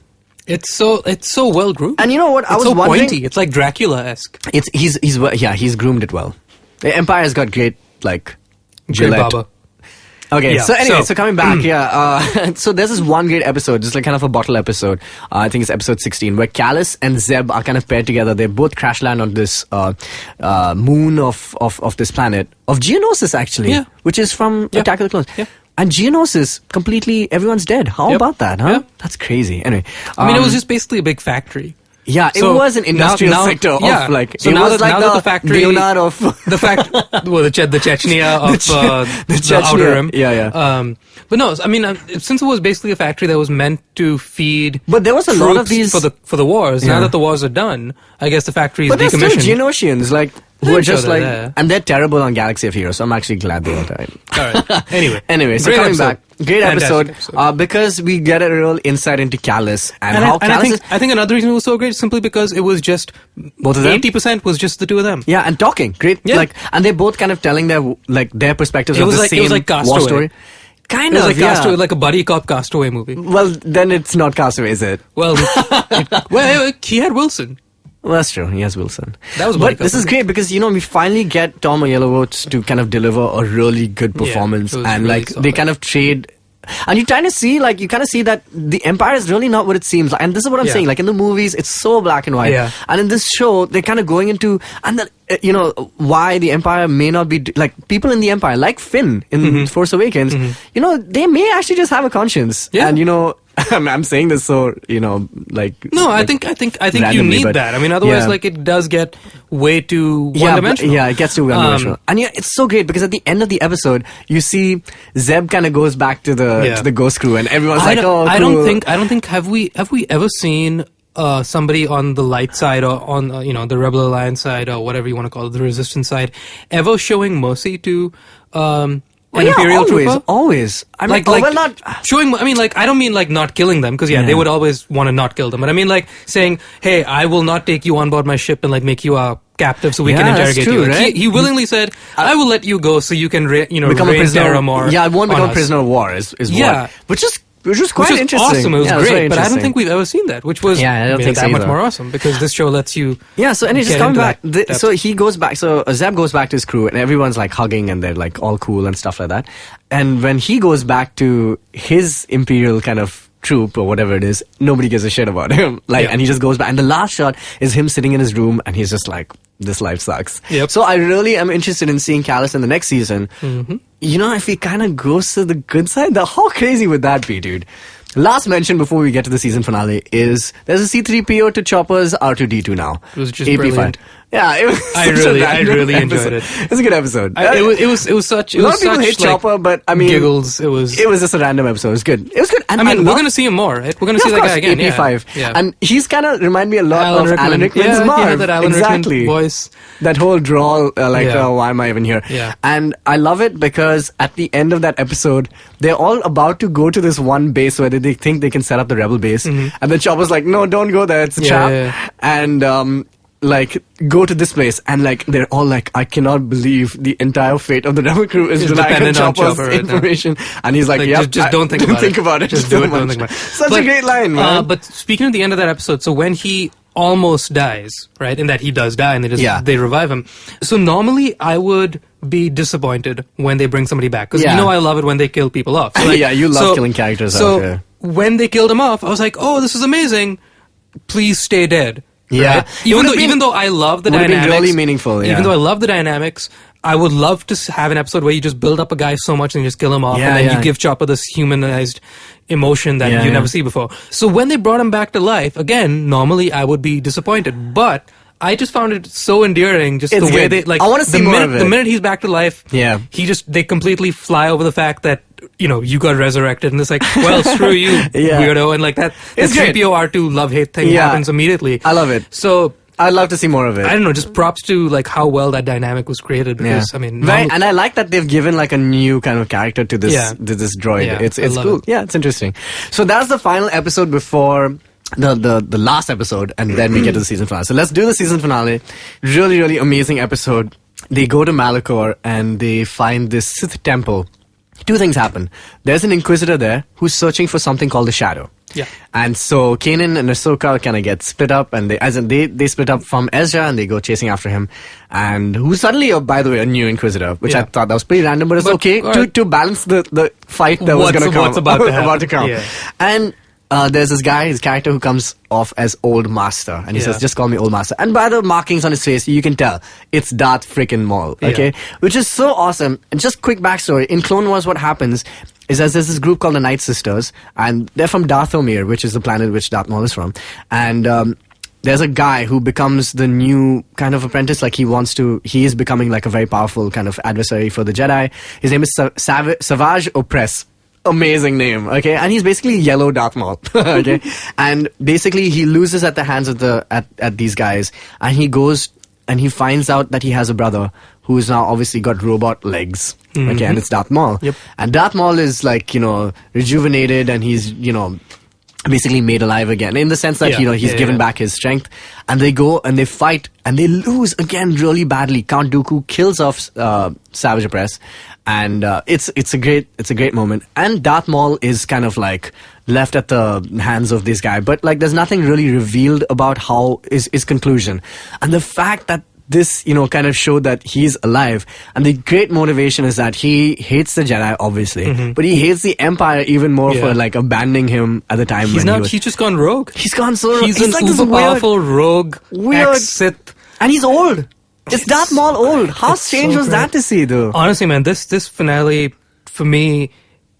It's so well groomed. And you know what? I was so wondering. Pointy. It's like Dracula-esque. He's groomed it well. The Empire's got great, like, Gillette. Baba. Okay, Yeah, so anyway, so coming back, so there's this one great episode, just like kind of a bottle episode, I think it's episode 16, where Callus and Zeb are kind of paired together. They both crash land on this moon of this planet, of Geonosis actually, which is from Attack of the Clones. Yeah. And Geonosis, completely, everyone's dead. How about that, huh? Yep. That's crazy. Anyway. I mean, it was just basically a big factory. Yeah, it was an industrial sector of like. So it now was that the factory, Leonard of the Chechnya of the Outer Rim. Yeah. But no, I mean, since it was basically a factory that was meant to feed, but there was a lot of these for the wars. Now that the wars are done, I guess the factory is decommissioned. But there's still Geonosians, like, who are just like, and they're terrible on Galaxy of Heroes. So I'm actually glad they all died. All right. Anyway, so coming back. Great episode. Because we get a real insight into Callus and how Callus I think another reason it was so great is simply because it was just both of them. 80% was just the two of them. Yeah, and talking. Great. Yeah. Like, and they're both kind of telling their perspections of the same it was like Castaway. war story. Kind of, like Castaway, like a buddy cop Castaway movie. Well, then it's not Castaway, is it? Well, he had Wilson. Well, that's true. He has Wilson. That was but this is great because, we finally get Tom Oyelowo to kind of deliver a really good performance. And, really solid. They kind of trade And you kind of see that the Empire is really not what it seems like. And this is what I'm saying. Like in the movies, it's so black and white. Yeah. And in this show, they're kind of going into, and why the Empire may not be, like people in the Empire, like Finn in Force Awakens, they may actually just have a conscience. Yeah. And I'm saying this so, like... No, I think you need that. I mean, otherwise, like, it does get way too one-dimensional. Yeah, it gets too one-dimensional. And it's so great because at the end of the episode, you see Zeb kind of goes back to the Ghost Crew and everyone's like, oh, cool. I don't think, have we ever seen somebody on the light side or on, the Rebel Alliance side or whatever you want to call it, the Resistance side, ever showing mercy to... Imperial trooper? Always. I mean, not showing. I mean, like, I don't mean like not killing them because they would always want to not kill them. But I mean, like saying, "Hey, I will not take you on board my ship and like make you a captive so we can interrogate true, you." Like, right? he willingly said, "I will let you go so you can become a prisoner more." Yeah, I won't become a prisoner of war. Is what. Which was quite interesting. Awesome. It was great, but I don't think we've ever seen that. Which was I don't think that much more awesome because this show lets you. Yeah. So and he's just coming back. So he goes back. So Zeb goes back to his crew, and everyone's like hugging, and they're like all cool and stuff like that. And when he goes back to his Imperial kind of troop or whatever it is, nobody gives a shit about him. And he just goes back. And the last shot is him sitting in his room, and he's just like, "This life sucks." Yep. So I really am interested in seeing Callus in the next season. If he kind of goes to the good side, how crazy would that be, dude? Last mention before we get to the season finale is there's a C-3PO to Chopper's R2-D2 now. It was just brilliant. Yeah, it was. I really enjoyed it. It was a good episode. It was such. A lot of people hate Chopper, but I mean, giggles. It was just a random episode. It was good. It was good. And I mean, we're gonna see him more. Right? We're gonna see that guy again. AP5. Yeah. And he's kind of remind me a lot of Alan Rickman's Marv. That Alan Rickman voice. That whole drawl, why am I even here? Yeah. And I love it because at the end of that episode, they're all about to go to this one base where they think they can set up the rebel base, and then Chopper's like, "No, don't go there. It's a trap." Yeah. And go to this place, and they're all like, "I cannot believe the entire fate of the rebel crew is relying on Chopper's information." And he's like, "Yeah, just don't think about it. Just don't think about it." Such a great line, man. But speaking of the end of that episode, so when he almost dies, right, and that he does die, and they revive him. So normally I would be disappointed when they bring somebody back because I love it when they kill people off. So, you love killing characters. So when they killed him off, I was like, "Oh, this is amazing! Please stay dead." Yeah, right? Even though I love the dynamics, been really meaningful. Yeah. Even though I love the dynamics, I would love to have an episode where you just build up a guy so much and you just kill him off, and then you give Chopper this humanized emotion that you never see before. So when they brought him back to life, again, normally I would be disappointed, but I just found it so endearing, just the way they I want to see more of it. The minute he's back to life, they completely fly over the fact that you got resurrected, and it's like, well, screw you, weirdo, and like that. The 3PO R2 love-hate thing happens immediately. I love it. So I'd love to see more of it. I don't know, just props to like how well that dynamic was created. Because I mean, and I like that they've given like a new kind of character to this droid. Yeah, it's cool. Yeah, it's interesting. So that's the final episode before the last episode, and then we get to the season finale. So let's do the season finale. Really, really amazing episode. They go to Malachor and they find this Sith temple. Two things happen. There's an Inquisitor there who's searching for something called the Shadow. Yeah. And so Kanan and Ahsoka kind of get split up, and they split up from Ezra, and they go chasing after him. And who's suddenly, by the way, a new Inquisitor, which I thought that was pretty random, but it's okay to balance the fight that was going to come. What's about to come. Yeah. And there's this guy, his character, who comes off as Old Master, and he says, "Just call me Old Master." And by the markings on his face, you can tell it's Darth freaking Maul, okay? Which is so awesome. And just quick backstory, in Clone Wars what happens is that there's this group called the Night Sisters, and they're from Dathomir, which is the planet which Darth Maul is from. And there's a guy who becomes the new kind of apprentice, like he is becoming like a very powerful kind of adversary for the Jedi. His name is Savage Opress. Amazing name, okay? And he's basically yellow Darth Maul, okay? And basically he loses at the hands of at these guys, and he goes and he finds out that he has a brother who's now obviously got robot legs, okay? And it's Darth Maul. Yep. And Darth Maul is like, rejuvenated, and he's, basically made alive again, in the sense that he's given back his strength. And they go and they fight and they lose again really badly. Count Dooku kills off Savage Opress, and it's a great moment. And Darth Maul is kind of like left at the hands of this guy, but like there's nothing really revealed about how his conclusion. And the fact that this, kind of showed that he's alive. And the great motivation is that he hates the Jedi, obviously, but he hates the Empire even more for like abandoning him at the time He's just gone rogue. He's gone so rogue. He's an like uber powerful rogue ex-Sith. And he's old. Is Darth Maul old? How strange was that to see, though? Honestly, man, this finale, for me,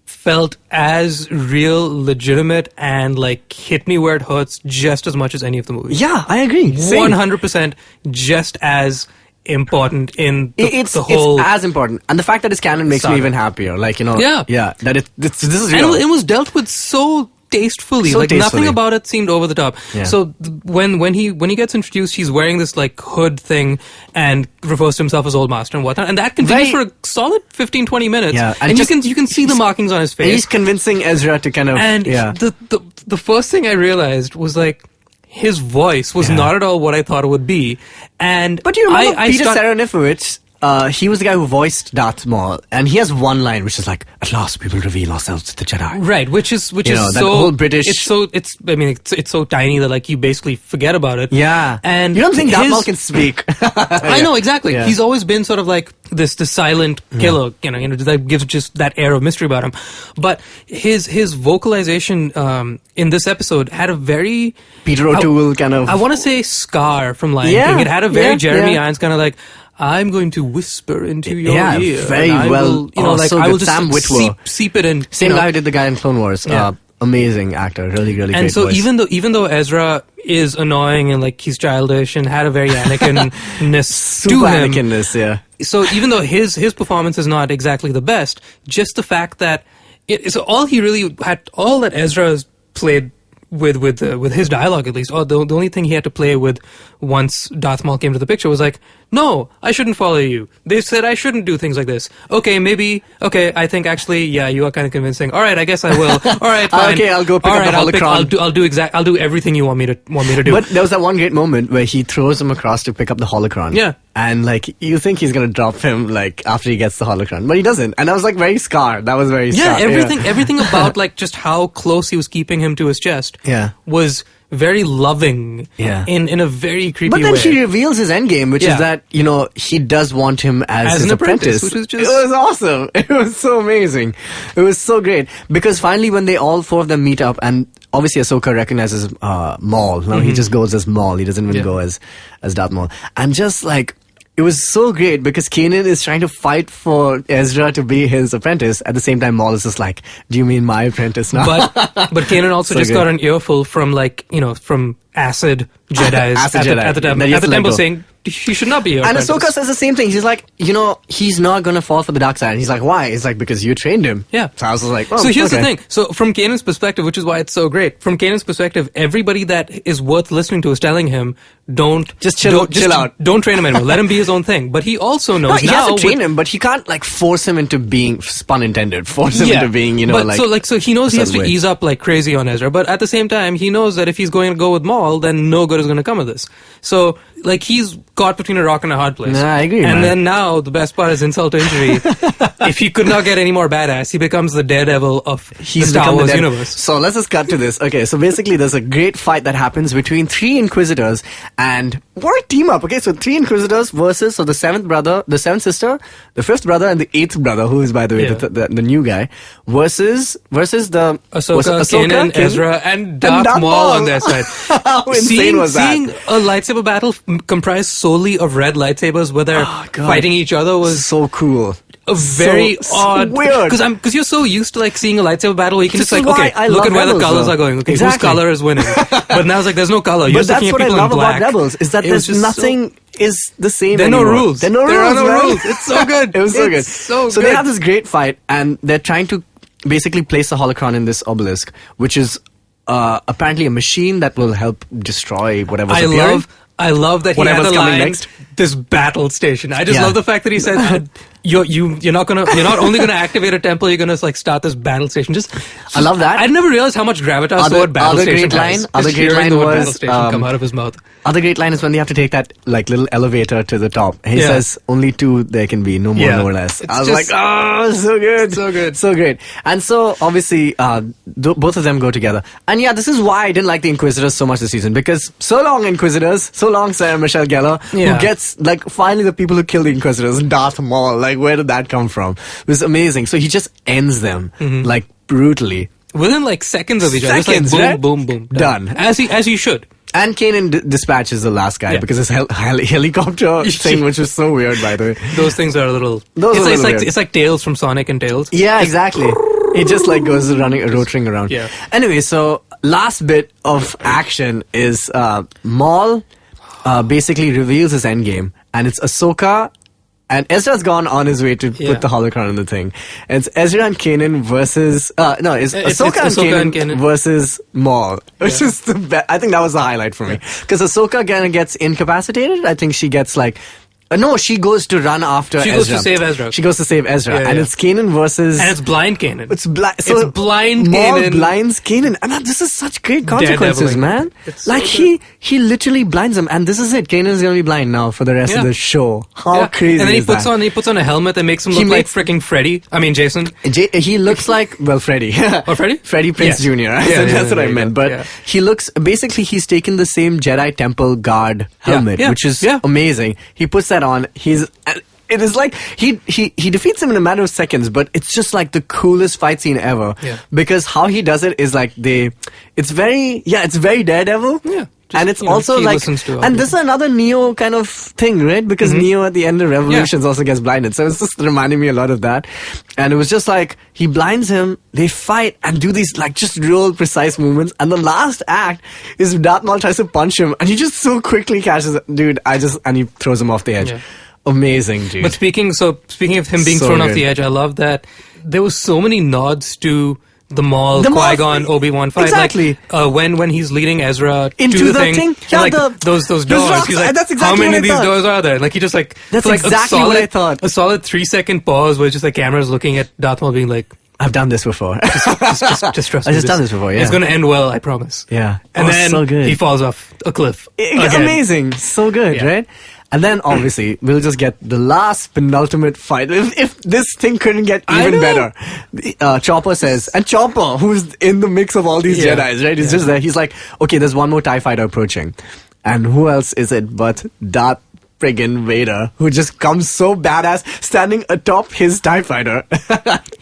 felt as real, legitimate, and like hit me where it hurts just as much as any of the movies. Yeah, I agree. 100% just as important in the whole... It's as important. And the fact that it's canon makes me even happier. Like, Yeah, that this is real. And it was dealt with so tastefully. Nothing about it seemed over the top. Yeah. So when he gets introduced, he's wearing this like hood thing and refers to himself as Old Master and whatnot. And that continues for a solid 15-20 minutes. Yeah. And you can see the markings on his face. He's convincing Ezra to kind of... And the first thing I realized was like, his voice was not at all what I thought it would be. But you remember Peter Serafinowicz? He was the guy who voiced Darth Maul, and he has one line which is like, "At last, we will reveal ourselves to the Jedi." Right, which is that so whole British. It's so tiny that like you basically forget about it. Yeah, and you don't think Darth Maul can speak? I know exactly. Yeah. He's always been sort of like this silent killer. That gives just that air of mystery about him. But his vocalization in this episode had a very Peter O'Toole kind of. I want to say Scar from Lion King. It had a very Jeremy Irons kind of like, I'm going to whisper into your ear. Very well. I will just Sam Witwer. seep it in. Same guy who did the guy in Clone Wars. Yeah. Amazing actor. Really, really and great so voice. even though Ezra is annoying and like he's childish and had a very Anakin-ness to him. Anakin-ness, yeah. So even though his performance is not exactly the best, just the fact that all that Ezra's played with his dialogue at least, or the only thing he had to play with once Darth Maul came to the picture was like, no, I shouldn't follow you. They said I shouldn't do things like this. Okay, I think actually, yeah, you are kind of convincing. All right, I guess I will. All right, fine. Okay, I'll go pick up the holocron. I'll do everything you want me to do. But there was that one great moment where he throws him across to pick up the holocron. Yeah. And like you think he's gonna drop him like after he gets the holocron, but he doesn't. And that was like very Scar. That was very Scar. Everything about like just how close he was keeping him to his chest. Yeah. Was very loving. Yeah. In a very creepy way. But then she reveals his endgame, which is that he does want him as his an apprentice, which was just... It was awesome. It was so amazing. It was so great because finally when they all four of them meet up, and obviously Ahsoka recognizes Maul. Now he just goes as Maul. He doesn't even go as Darth Maul. And just like, it was so great because Kanan is trying to fight for Ezra to be his apprentice. At the same time, Maul is just like, do you mean my apprentice now? But Kanan also just got an earful from from acid Jedis at the temple saying he should not be your apprentice. And Ahsoka says the same thing. She's like, he's not going to fall for the dark side. And he's like, why? It's like, because you trained him. Yeah. So I was like, so here's the thing. So from Kanan's perspective, which is why it's so great, from Kanan's perspective, everybody that is worth listening to is telling him, don't chill out. Don't train him anymore. Let him be his own thing. But he also knows he has to train him, but he can't like force him into being, pun intended, force him into being, So he knows he has to ease up like crazy on Ezra. But at the same time, he knows that if he's going to go with Maul, then no good is going to come of this. So like he's caught between a rock and a hard place. Nah, I agree. And then now the best part is insult to injury. If he could not get any more badass, he becomes the Daredevil of the Star Wars universe. So let's just cut to this. Okay, so basically there's a great fight that happens between 3 Inquisitors, and what a team up. Okay, so 3 Inquisitors versus the 7th brother, the 7th sister, the 5th brother, and the 8th brother, who is by the way the new guy, versus the Ahsoka, Kanan, Ezra, and Darth Maul on their side. How insane was that? Seeing a lightsaber battle comprised solely of red lightsabers where they're fighting each other was so cool. A very odd, weird, because you're so used to like seeing a lightsaber battle where you can this just like, okay, look at where the colors are going. Okay, whose color is winning? But now it's like there's no color. You're but that's looking what at I people love in black. about Rebels is that there's nothing is the same. There are no rules. There are no rules. It's so good. It was so good. So they have this great fight, and they're trying to basically place the holocron in this obelisk, which is apparently a machine that will help destroy whatever's appearing. I love that he had the line, next. This battle station. I just love the fact that he said, you're not only gonna activate a temple, you're gonna like start this battle station. I love that. I'd never realized how much gravitas the word battle station has. Other great line was battle station come out of his mouth. Other great line is when they have to take that like little elevator to the top. And he says, only 2 there can be, no more, no less. I was like, oh, so good. So good. So great. And so obviously both of them go together. And this is why I didn't like the Inquisitors so much this season, because so long Inquisitors, so long Sarah Michelle Gellar, who gets like, finally the people who killed the Inquisitors, Darth Maul, like, where did that come from? It was amazing. So he just ends them, like, brutally. Within like seconds of each other. Seconds, Just like right? boom, boom, boom. Done. As you should. And Kanan dispatches the last guy because his helicopter thing, which was so weird, by the way. Those things are a little... It's like Tails from Sonic and Tails. Yeah, exactly. It just like goes rotating around. Yeah. Anyway, so last bit of action is Maul basically reveals his endgame, and it's Ahsoka. And Ezra's gone on his way to put the holocron in the thing. And it's Ezra and Kanan versus... it's Ahsoka and Kanan versus Maul. Which is the best. I think that was the highlight for me. Because Ahsoka again gets incapacitated. I think she gets like... no, she goes to run after Ezra. She goes to save Ezra. She goes to save Ezra. And it's Kanan versus... And it's blind Kanan. It's blind Kanan. Maul blinds Kanan. And this is such great consequences, man. It's like, so he literally blinds him. And this is it. Kanan's going to be blind now for the rest of the show. How crazy and then is that? he puts on a helmet that makes him look like freaking Freddy. I mean, Jason. He looks like, well, Freddy. Oh, Freddy? Freddie Prinze Jr. That's what I meant. But he looks, basically, he's taken the same Jedi Temple guard helmet, which is amazing. He puts that on. It is like he defeats him in a matter of seconds, but it's just like the coolest fight scene ever. Yeah. Because how he does it is like it's very Daredevil. Yeah. And it's also like, and this is another Neo kind of thing, right? Because Neo at the end of Revolutions also gets blinded. So it's just reminding me a lot of that. And it was just like, he blinds him, they fight and do these like just real precise movements. And the last act is Darth Maul tries to punch him and he just so quickly catches it. Dude, and he throws him off the edge. Yeah. Amazing, dude. But speaking of him being thrown off the edge, I love that there was so many nods to the Maul, Qui-Gon, Obi-Wan fight. Exactly. Like, when he's leading Ezra into to the thing. Yeah, like, those doors. He's like, that's exactly how many of these thought. doors are there? Like, he just like... That's like exactly what I thought. A solid 3-second pause where just the camera's looking at Darth Maul being like... I've done this before. Just trust me. I've just done this before, yeah. It's going to end well, I promise. Yeah. And then so good. he falls off a cliff. Amazing. So good, right? And then, obviously, we'll just get the last penultimate fight. If this thing couldn't get even better. Chopper says, and Chopper, who's in the mix of all these Jedis, right? He's just there. He's like, okay, there's one more TIE fighter approaching. And who else is it but Darth friggin' Vader, who just comes so badass, standing atop his TIE fighter,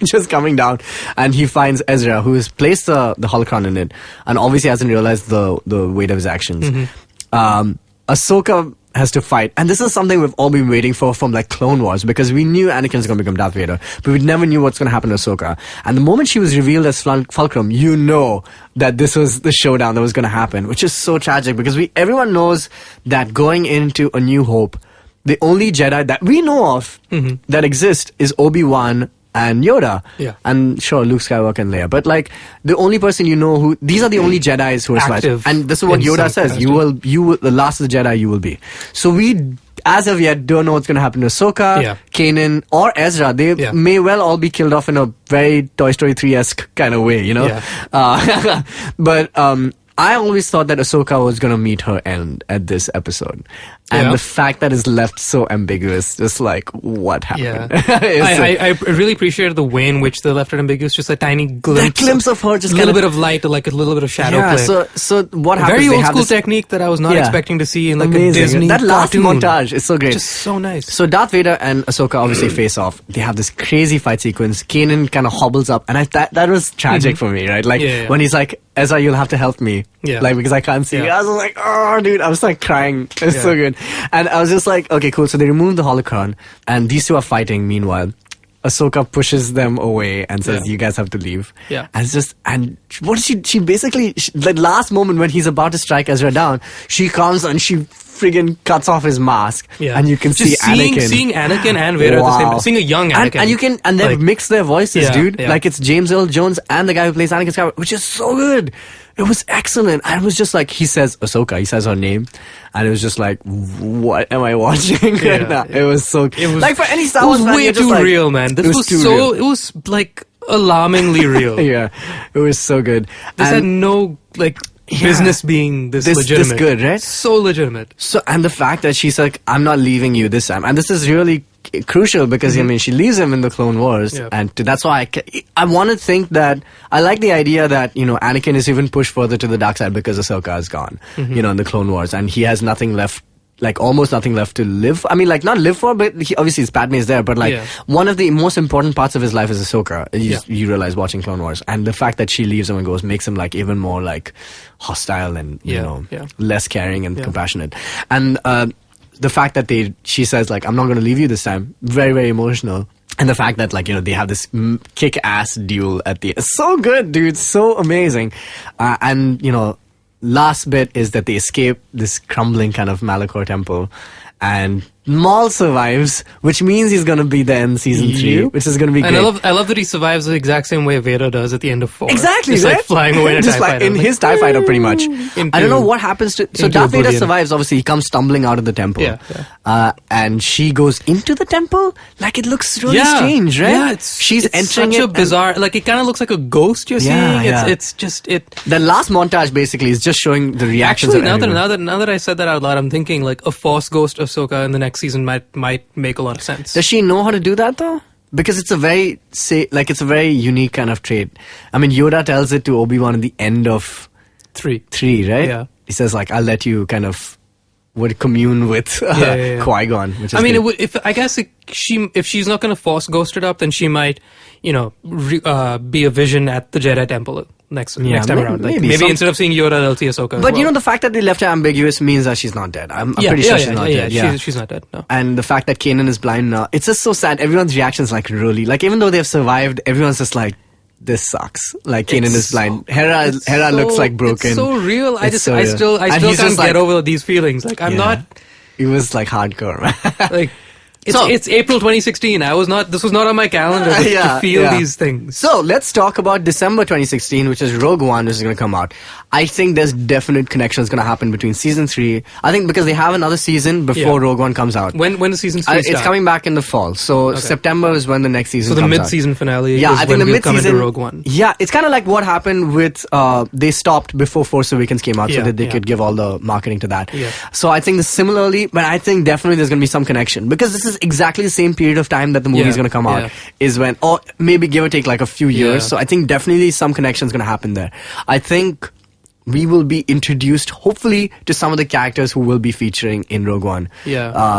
just coming down. And he finds Ezra, who has placed the holocron in it, and obviously hasn't realized the weight of his actions. Ahsoka has to fight. And this is something we've all been waiting for from like Clone Wars, because we knew Anakin's going to become Darth Vader, but we never knew what's going to happen to Ahsoka. And the moment she was revealed as Fulcrum, you know that this was the showdown that was going to happen, which is so tragic, because everyone knows that going into A New Hope, the only Jedi that we know of that exist is Obi-Wan and Yoda. Yeah. And sure, Luke Skywalker and Leia. But like, the only person you know these are the only Jedis who are active. And this is what Yoda says. You will, the last of the Jedi you will be. So we, as of yet, don't know what's going to happen to Ahsoka, Kanan, or Ezra. They may well all be killed off in a very Toy Story 3-esque kind of way, you know? Yeah. But I always thought that Ahsoka was going to meet her end at this episode. And the fact that it's left so ambiguous, just like, what happened? Yeah. I really appreciated the way in which they left it ambiguous, just a tiny glimpse of her, just a little bit of light, like a little bit of shadow play. So what happens? Very old school technique that I was not expecting to see in like amazing. A Disney that last cartoon. montage is so great. Just so nice. So Darth Vader and Ahsoka obviously face off. They have this crazy fight sequence. Kanan kind of hobbles up, and that was tragic for me, right? Like when he's like, Ezra, you'll have to help me. Yeah. Like, because I can't see. I was like, oh, dude. I was like crying. It was so good. And I was just like, okay, cool. So they remove the holocron, and these two are fighting. Meanwhile, Ahsoka pushes them away and says, you guys have to leave. Yeah. And it's just, and what she basically, the last moment when he's about to strike Ezra down, she comes and she friggin' cuts off his mask. Yeah. And you can see Anakin. Seeing Anakin and Vader at the same time. Seeing a young Anakin. And they've mixed their voices, dude. Yeah. Like, it's James Earl Jones and the guy who plays Anakin Skywalker, which is so good. It was excellent. I was just like, he says Ahsoka, he says her name, and it was just like, what am I watching right now? It was so, like, for any Star Wars fan, it was way too like, real, man. This was so real. It was like alarmingly real. Yeah, it was so good. This had no like business being this legitimate. This good, right? So legitimate. So, and the fact that she's like, I'm not leaving you this time, and this is really crucial because I mean she leaves him in the Clone Wars, and that's why I want to think that I like the idea that Anakin is even pushed further to the dark side because Ahsoka is gone, in the Clone Wars, and he has nothing left like almost nothing left to live. I mean, like not live for, but obviously his Padme is there. But like one of the most important parts of his life is Ahsoka. You realize watching Clone Wars, and the fact that she leaves him and goes makes him like even more like hostile and you know less caring and compassionate. And the fact that she says like I'm not going to leave you this time, very very emotional. And the fact that, like, you know, they have this kick-ass duel at the end. So good, dude. So amazing. And, you know, last bit is that they escape this crumbling kind of Malachor temple. And Maul survives, which means he's going to be there in season 3, which is going to be great. And I love that he survives the exact same way Vader does at the end of 4. Exactly, just right? like flying away in a TIE fighter. In his TIE fighter, pretty much. I don't know what happens to... So Darth Vader survives, obviously. He comes stumbling out of the temple. And she goes into the temple. Like, it looks really strange, right? Yeah, she's entering such a bizarre... Like, it kind of looks like a ghost you're seeing. It's just... The last montage, basically, is just showing the reactions Actually, of now that I said that out loud, I'm thinking, like, a Force Ghost Ahsoka in the next season might make a lot of sense. Does she know how to do that though? Because it's a very it's a very unique kind of trait. I mean, Yoda tells it to Obi-Wan at the end of 3, right? Yeah. He says like, "I'll let you kind of commune with Qui-Gon." Which is I mean, good. if she's not going to Force ghost it up, then she might, you know, be a vision at the Jedi Temple next time around. Like, maybe instead of seeing Yoda, they'll see Ahsoka. But you know, the fact that they left her ambiguous means that she's not dead. I'm pretty sure she's not dead. Yeah, she's not dead. No. And the fact that Kanan is blind now, it's just so sad. Everyone's reactions like really, like even though they've survived, everyone's just like, this sucks. Like Kanan is blind. Hera looks like broken. It's so real. I still can't get over these feelings. Like I'm not. It was like hardcore, man. Like. It's April 2016. This was not on my calendar to feel these things. So let's talk about December 2016, which is Rogue One, which is going to come out. I think there's definite connections going to happen between season 3. I think because they have another season before Rogue One comes out. When does season 3 start? It's coming back in the fall. So September is when the next season comes out. So the mid-season finale is I think when the we'll come into mid-season, Rogue One. Yeah, it's kind of like what happened with, they stopped before Force Awakens came out so that they could give all the marketing to that. Yeah. So I think similarly, but I think definitely there's going to be some connection because this is exactly the same period of time that the movie is going to come out is when, or maybe give or take like a few years. So I think definitely some connection is going to happen there. I think we will be introduced hopefully to some of the characters who will be featuring in Rogue One.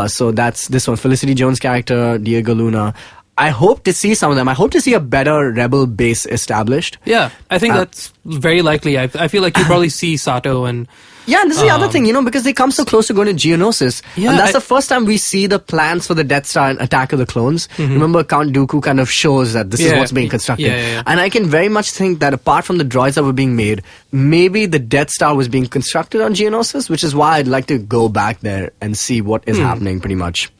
So that's this one, Felicity Jones' character, Diego Luna. I hope to see some of them. I hope to see a better Rebel base established. Yeah, I think that's very likely. I feel like you probably see Sato and... Yeah, and this is the other thing, you know, because they come so close to going to Geonosis. Yeah, and that's the first time we see the plans for the Death Star and Attack of the Clones. Remember, Count Dooku kind of shows that this is what's being constructed. And I can very much think that apart from the droids that were being made, maybe the Death Star was being constructed on Geonosis, which is why I'd like to go back there and see what is happening pretty much.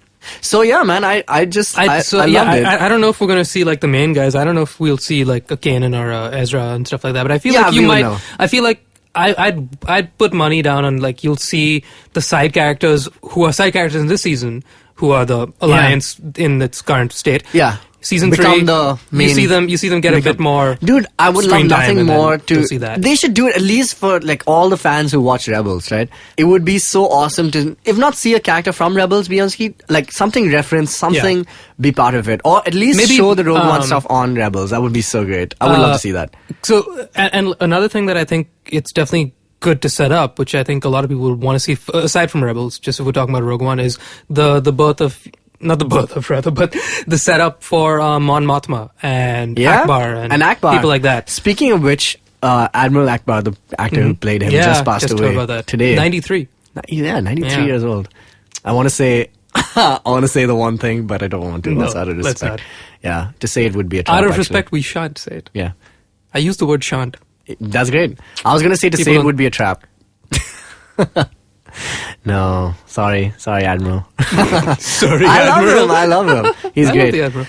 So yeah, man, I loved it. I don't know if we're gonna see like the main guys. I don't know if we'll see like a Kanan or Ezra and stuff like that. But I feel like you might. Know. I feel like I'd put money down on like you'll see the side characters who are side characters in this season who are the Alliance in its current state. Yeah. Season become 3, the main, you see them get a bit more. Dude, I would love nothing more to see that. They should do it at least for like all the fans who watch Rebels, right? It would be so awesome to, if not see a character from Rebels be on screen, like something reference, something be part of it, or at least maybe show the Rogue One stuff on Rebels. That would be so great. I would love to see that. So, and another thing that I think it's definitely good to set up, which I think a lot of people would want to see aside from Rebels, just if we're talking about Rogue One, is the birth of. Not the birth of rather, but the setup for Mon Mothma and Akbar and Akbar. People like that. Speaking of which, Admiral Akbar, the actor who played him, just passed away about that. Today. 93. Yeah, 93 years old. I want to say the one thing, but I don't want to. That's out of respect. Yeah, to say it would be a trap. Out of respect, we shan't say it. Yeah. I used the word shan't. That's great. I was going to say say it would be a trap. No, sorry, Admiral. Sorry, Admiral. I love him. He's great. Okay,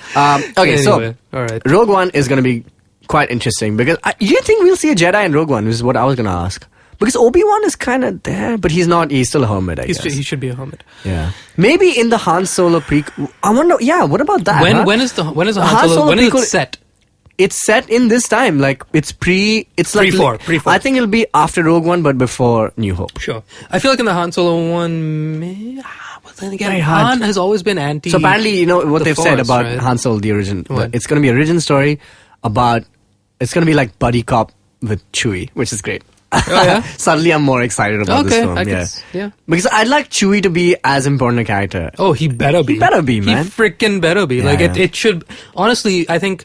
anyway, so all right. Rogue One is going to be quite interesting because do you think we'll see a Jedi in Rogue One? This is what I was going to ask. Because Obi-Wan is kind of there, but he's not. He's still a hermit, I guess. He should be a hermit. Yeah. Maybe in the Han Solo prequel. I wonder. Yeah. What about that? When is the Han Solo? When is it set? It's set in this time, like it's pre-4. I think it'll be after Rogue One, but before New Hope. Sure. I feel like in the Han Solo one, but then again, Han has always been anti. So apparently, you know what they've said about Han Solo, the origin. It's going to be a origin story about. It's going to be like buddy cop with Chewie, which is great. yeah? Suddenly I'm more excited about this film. Yeah. Because I'd like Chewie to be as important a character. Oh, he better be. He better be, man. He freaking better be. Like, Yeah. it should... Honestly, I think...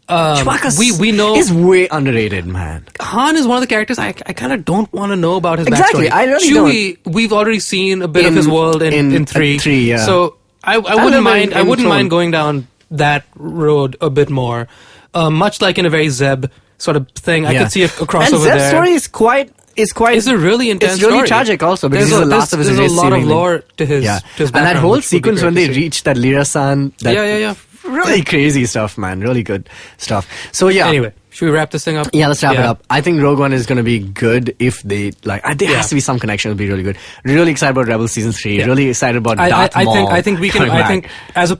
Chewbacca we know... is way underrated, man. Han is one of the characters I kind of don't want to know about his Exactly, backstory. I really Chewie, we've already seen a bit of his world in 3. 3, yeah. So I wouldn't then mind. I in wouldn't Throne. mind going down that road a bit more. Much like in a very Zeb sort of thing, I could see a crossover and Zeb's there. story is quite. It's a really intense It's really story. tragic also because he's the last of his There's race. a lot of seemingly. lore to his, Yeah, to his and that background, whole which would be sequence great when to they see. reach that Lira-san. That Yeah. Really crazy stuff, man. Really good stuff. So yeah. Anyway, should we wrap this thing up? Yeah, let's wrap it up. I think Rogue One is going to be good if they like. There has to be some connection. It'll be really good. Really excited about Rebels season 3. Yeah. Really excited about Darth Maul. I think we can. coming I back. think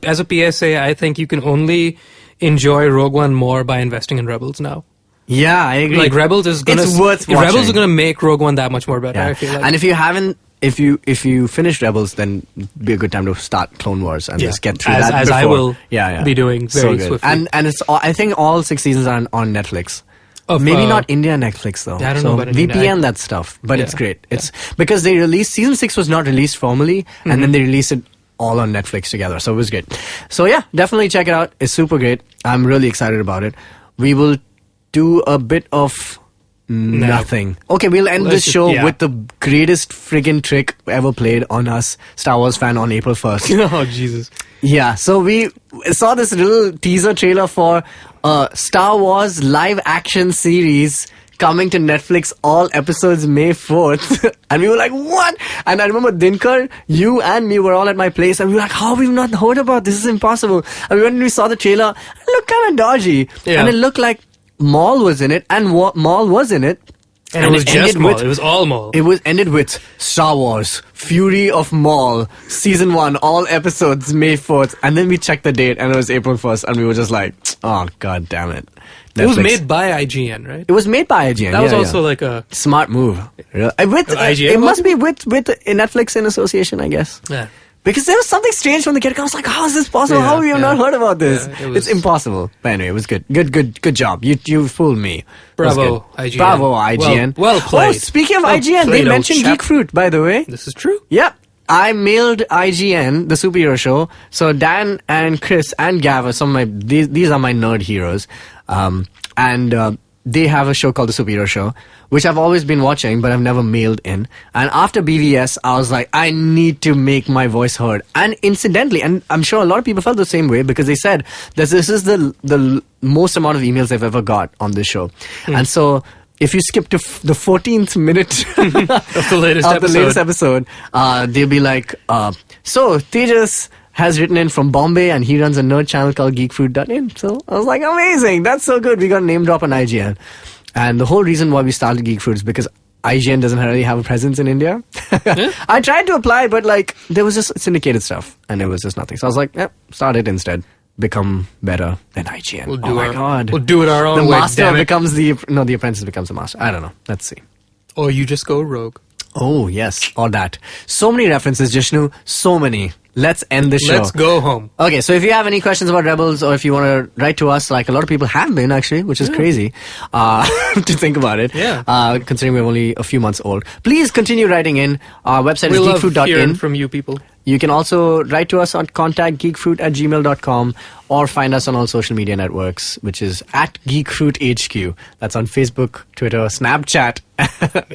as a PSA, I think you can only enjoy Rogue One more by investing in Rebels now. Yeah, I agree. Like Rebels is gonna. It's worth Rebels watching. is gonna make Rogue One that much more better. Yeah. I feel like. And if you haven't. If you finish Rebels, then be a good time to start Clone Wars and just get through that. As I before. will yeah. be doing very good. swiftly. And it's all, I think all 6 seasons are on Netflix. Of, Maybe not India Netflix though. Yeah, I don't so know about India. VPN that stuff, but Yeah. it's great. It's because they released season 6 was not released formally, and then they released it all on Netflix together. So it was great. So yeah, definitely check it out. It's super great. I'm really excited about it. We will do a bit of nothing. Okay, we'll end this show with the greatest friggin' trick ever played on us, Star Wars fan, on April 1st. Oh Jesus! Yeah, so we saw this little teaser trailer for a Star Wars live action series coming to Netflix, all episodes May 4th. And we were like, what? And I remember Dinkar, you and me were all at my place and we were like, how have we not heard about this? This is impossible. And when we saw the trailer, it looked kind of dodgy. Yeah. And it looked like Maul was in it, and Maul was in it. And it was just ended Maul. with- It was all Maul. It was ended with Star Wars, Fury of Maul, Season 1, all episodes, May 4th. And then we checked the date and it was April 1st and we were just like, oh, god damn it. It was Netflix. made by IGN, right? It was made by IGN. That was yeah, also yeah. like a Smart move. With, IGN it must be with Netflix in association, I guess. yeah. Because there was something strange from the get-go. I was like, how is this possible? Yeah, How have you not heard about this? Yeah, it was- It's impossible. But anyway, it was good. Good job. You fooled me. It was Bravo, good. IGN. Bravo, IGN. Well played. Oh, speaking of Well IGN, they played, old mentioned chap. Geek Fruit, by the way. This is true. Yep. I mailed IGN, the superhero show. So Dan and Chris and Gav are some of my, these are my nerd heroes. They have a show called The Superhero Show, which I've always been watching, but I've never mailed in. And after BVS, I was like, I need to make my voice heard. And incidentally, and I'm sure a lot of people felt the same way because they said that this is the most amount of emails they've ever got on this show. And so if you skip to the 14th minute Of the latest of the episode. latest episode, they'll be like, so Tejas has written in from Bombay and he runs a nerd channel called geekfruit.in. So I was like, amazing, that's so good. We got a name drop on IGN. And the whole reason why we started Geek Fruit is because IGN doesn't really have a presence in India. I tried to apply, but like there was just syndicated stuff and it was just nothing. So I was like, start it instead. Become better than IGN. We'll do oh my god. We'll do it our own The way. master damn it. becomes the apprentice becomes the master. I don't know. Let's see. Or you just go rogue. Oh, yes. Or that. So many references, Jishnu. So many. Let's end the show. Let's go home. Okay, so if you have any questions about Rebels or if you want to write to us, like a lot of people have been actually, which is crazy to think about it. Yeah. Considering we're only a few months old. Please continue writing in. Our website We is love hearing geekfruit.in. from you people. You can also write to us on contactgeekfruit@gmail.com or find us on all social media networks, which is at geekfruithq. That's on Facebook, Twitter, Snapchat.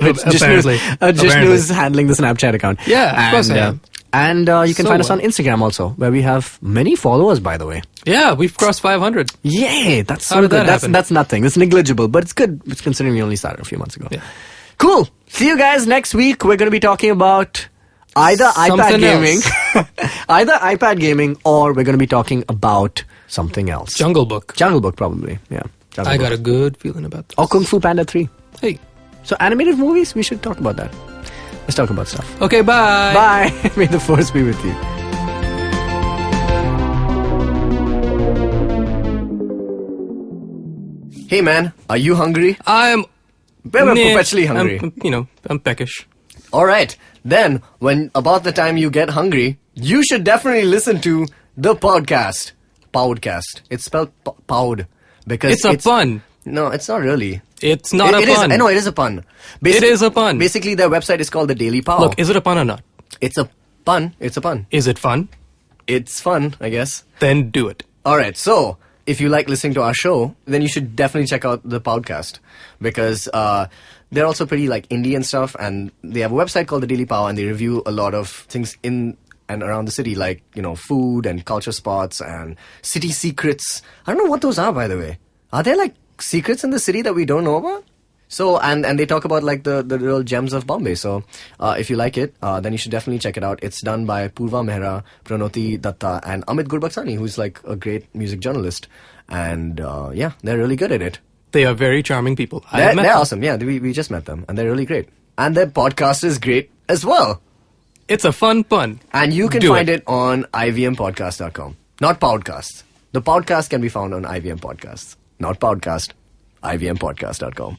Which Apparently. Jishnu's handling the Snapchat account. Yeah, of course I am. And you can So find us on well. Instagram also, where we have many followers, by the way. Yeah, we've crossed 500. Yay! That's so How did good. that happen? That's nothing. It's negligible, but it's good. It's considering we only started a few months ago. Yeah. Cool. See you guys next week. We're going to be talking about either iPad Something gaming, else. either iPad gaming, or we're going to be talking about something else. Jungle Book. Jungle Book, probably. Yeah. Jungle I Book. got a good feeling about this. Or Kung Fu Panda 3. Hey. So animated movies, we should talk about that. Let's talk about stuff. Okay, bye. Bye. May the force be with you. Hey man, are you hungry? I'm... We're Nah, perpetually hungry. I'm peckish. Alright, then, when about the time you get hungry, you should definitely listen to the podcast. Podcast. It's spelled Powd. Because It's a pun. No, it's not really. It's not It a is- pun. no, it is a pun. It is a pun. Basically, their website is called the Daily Pow. Look, is it a pun or not? It's a pun. It's a pun. Is it fun? It's fun, I guess. Then do it. All right, so if you like listening to our show, then you should definitely check out the podcast because they're also pretty like indie and stuff, and they have a website called the Daily Pow, and they review a lot of things in and around the city, like food and culture spots and city secrets. I don't know what those are, by the way. Are there like secrets in the city that we don't know about? So and they talk about like the real gems of Bombay. So if you like it, then you should definitely check it out. It's done by Purva Mehra, Pranoti Datta, and Amit Gurbaksani, who's like a great music journalist. And yeah, they're really good at it. They are very charming people. They're awesome. Yeah, we just met them, and they're really great. And their podcast is great as well. It's a fun pun. And you can find it on ivmpodcast.com. Not podcast. The podcast can be found on IVM Podcasts. Not podcast. ivmpodcast.com.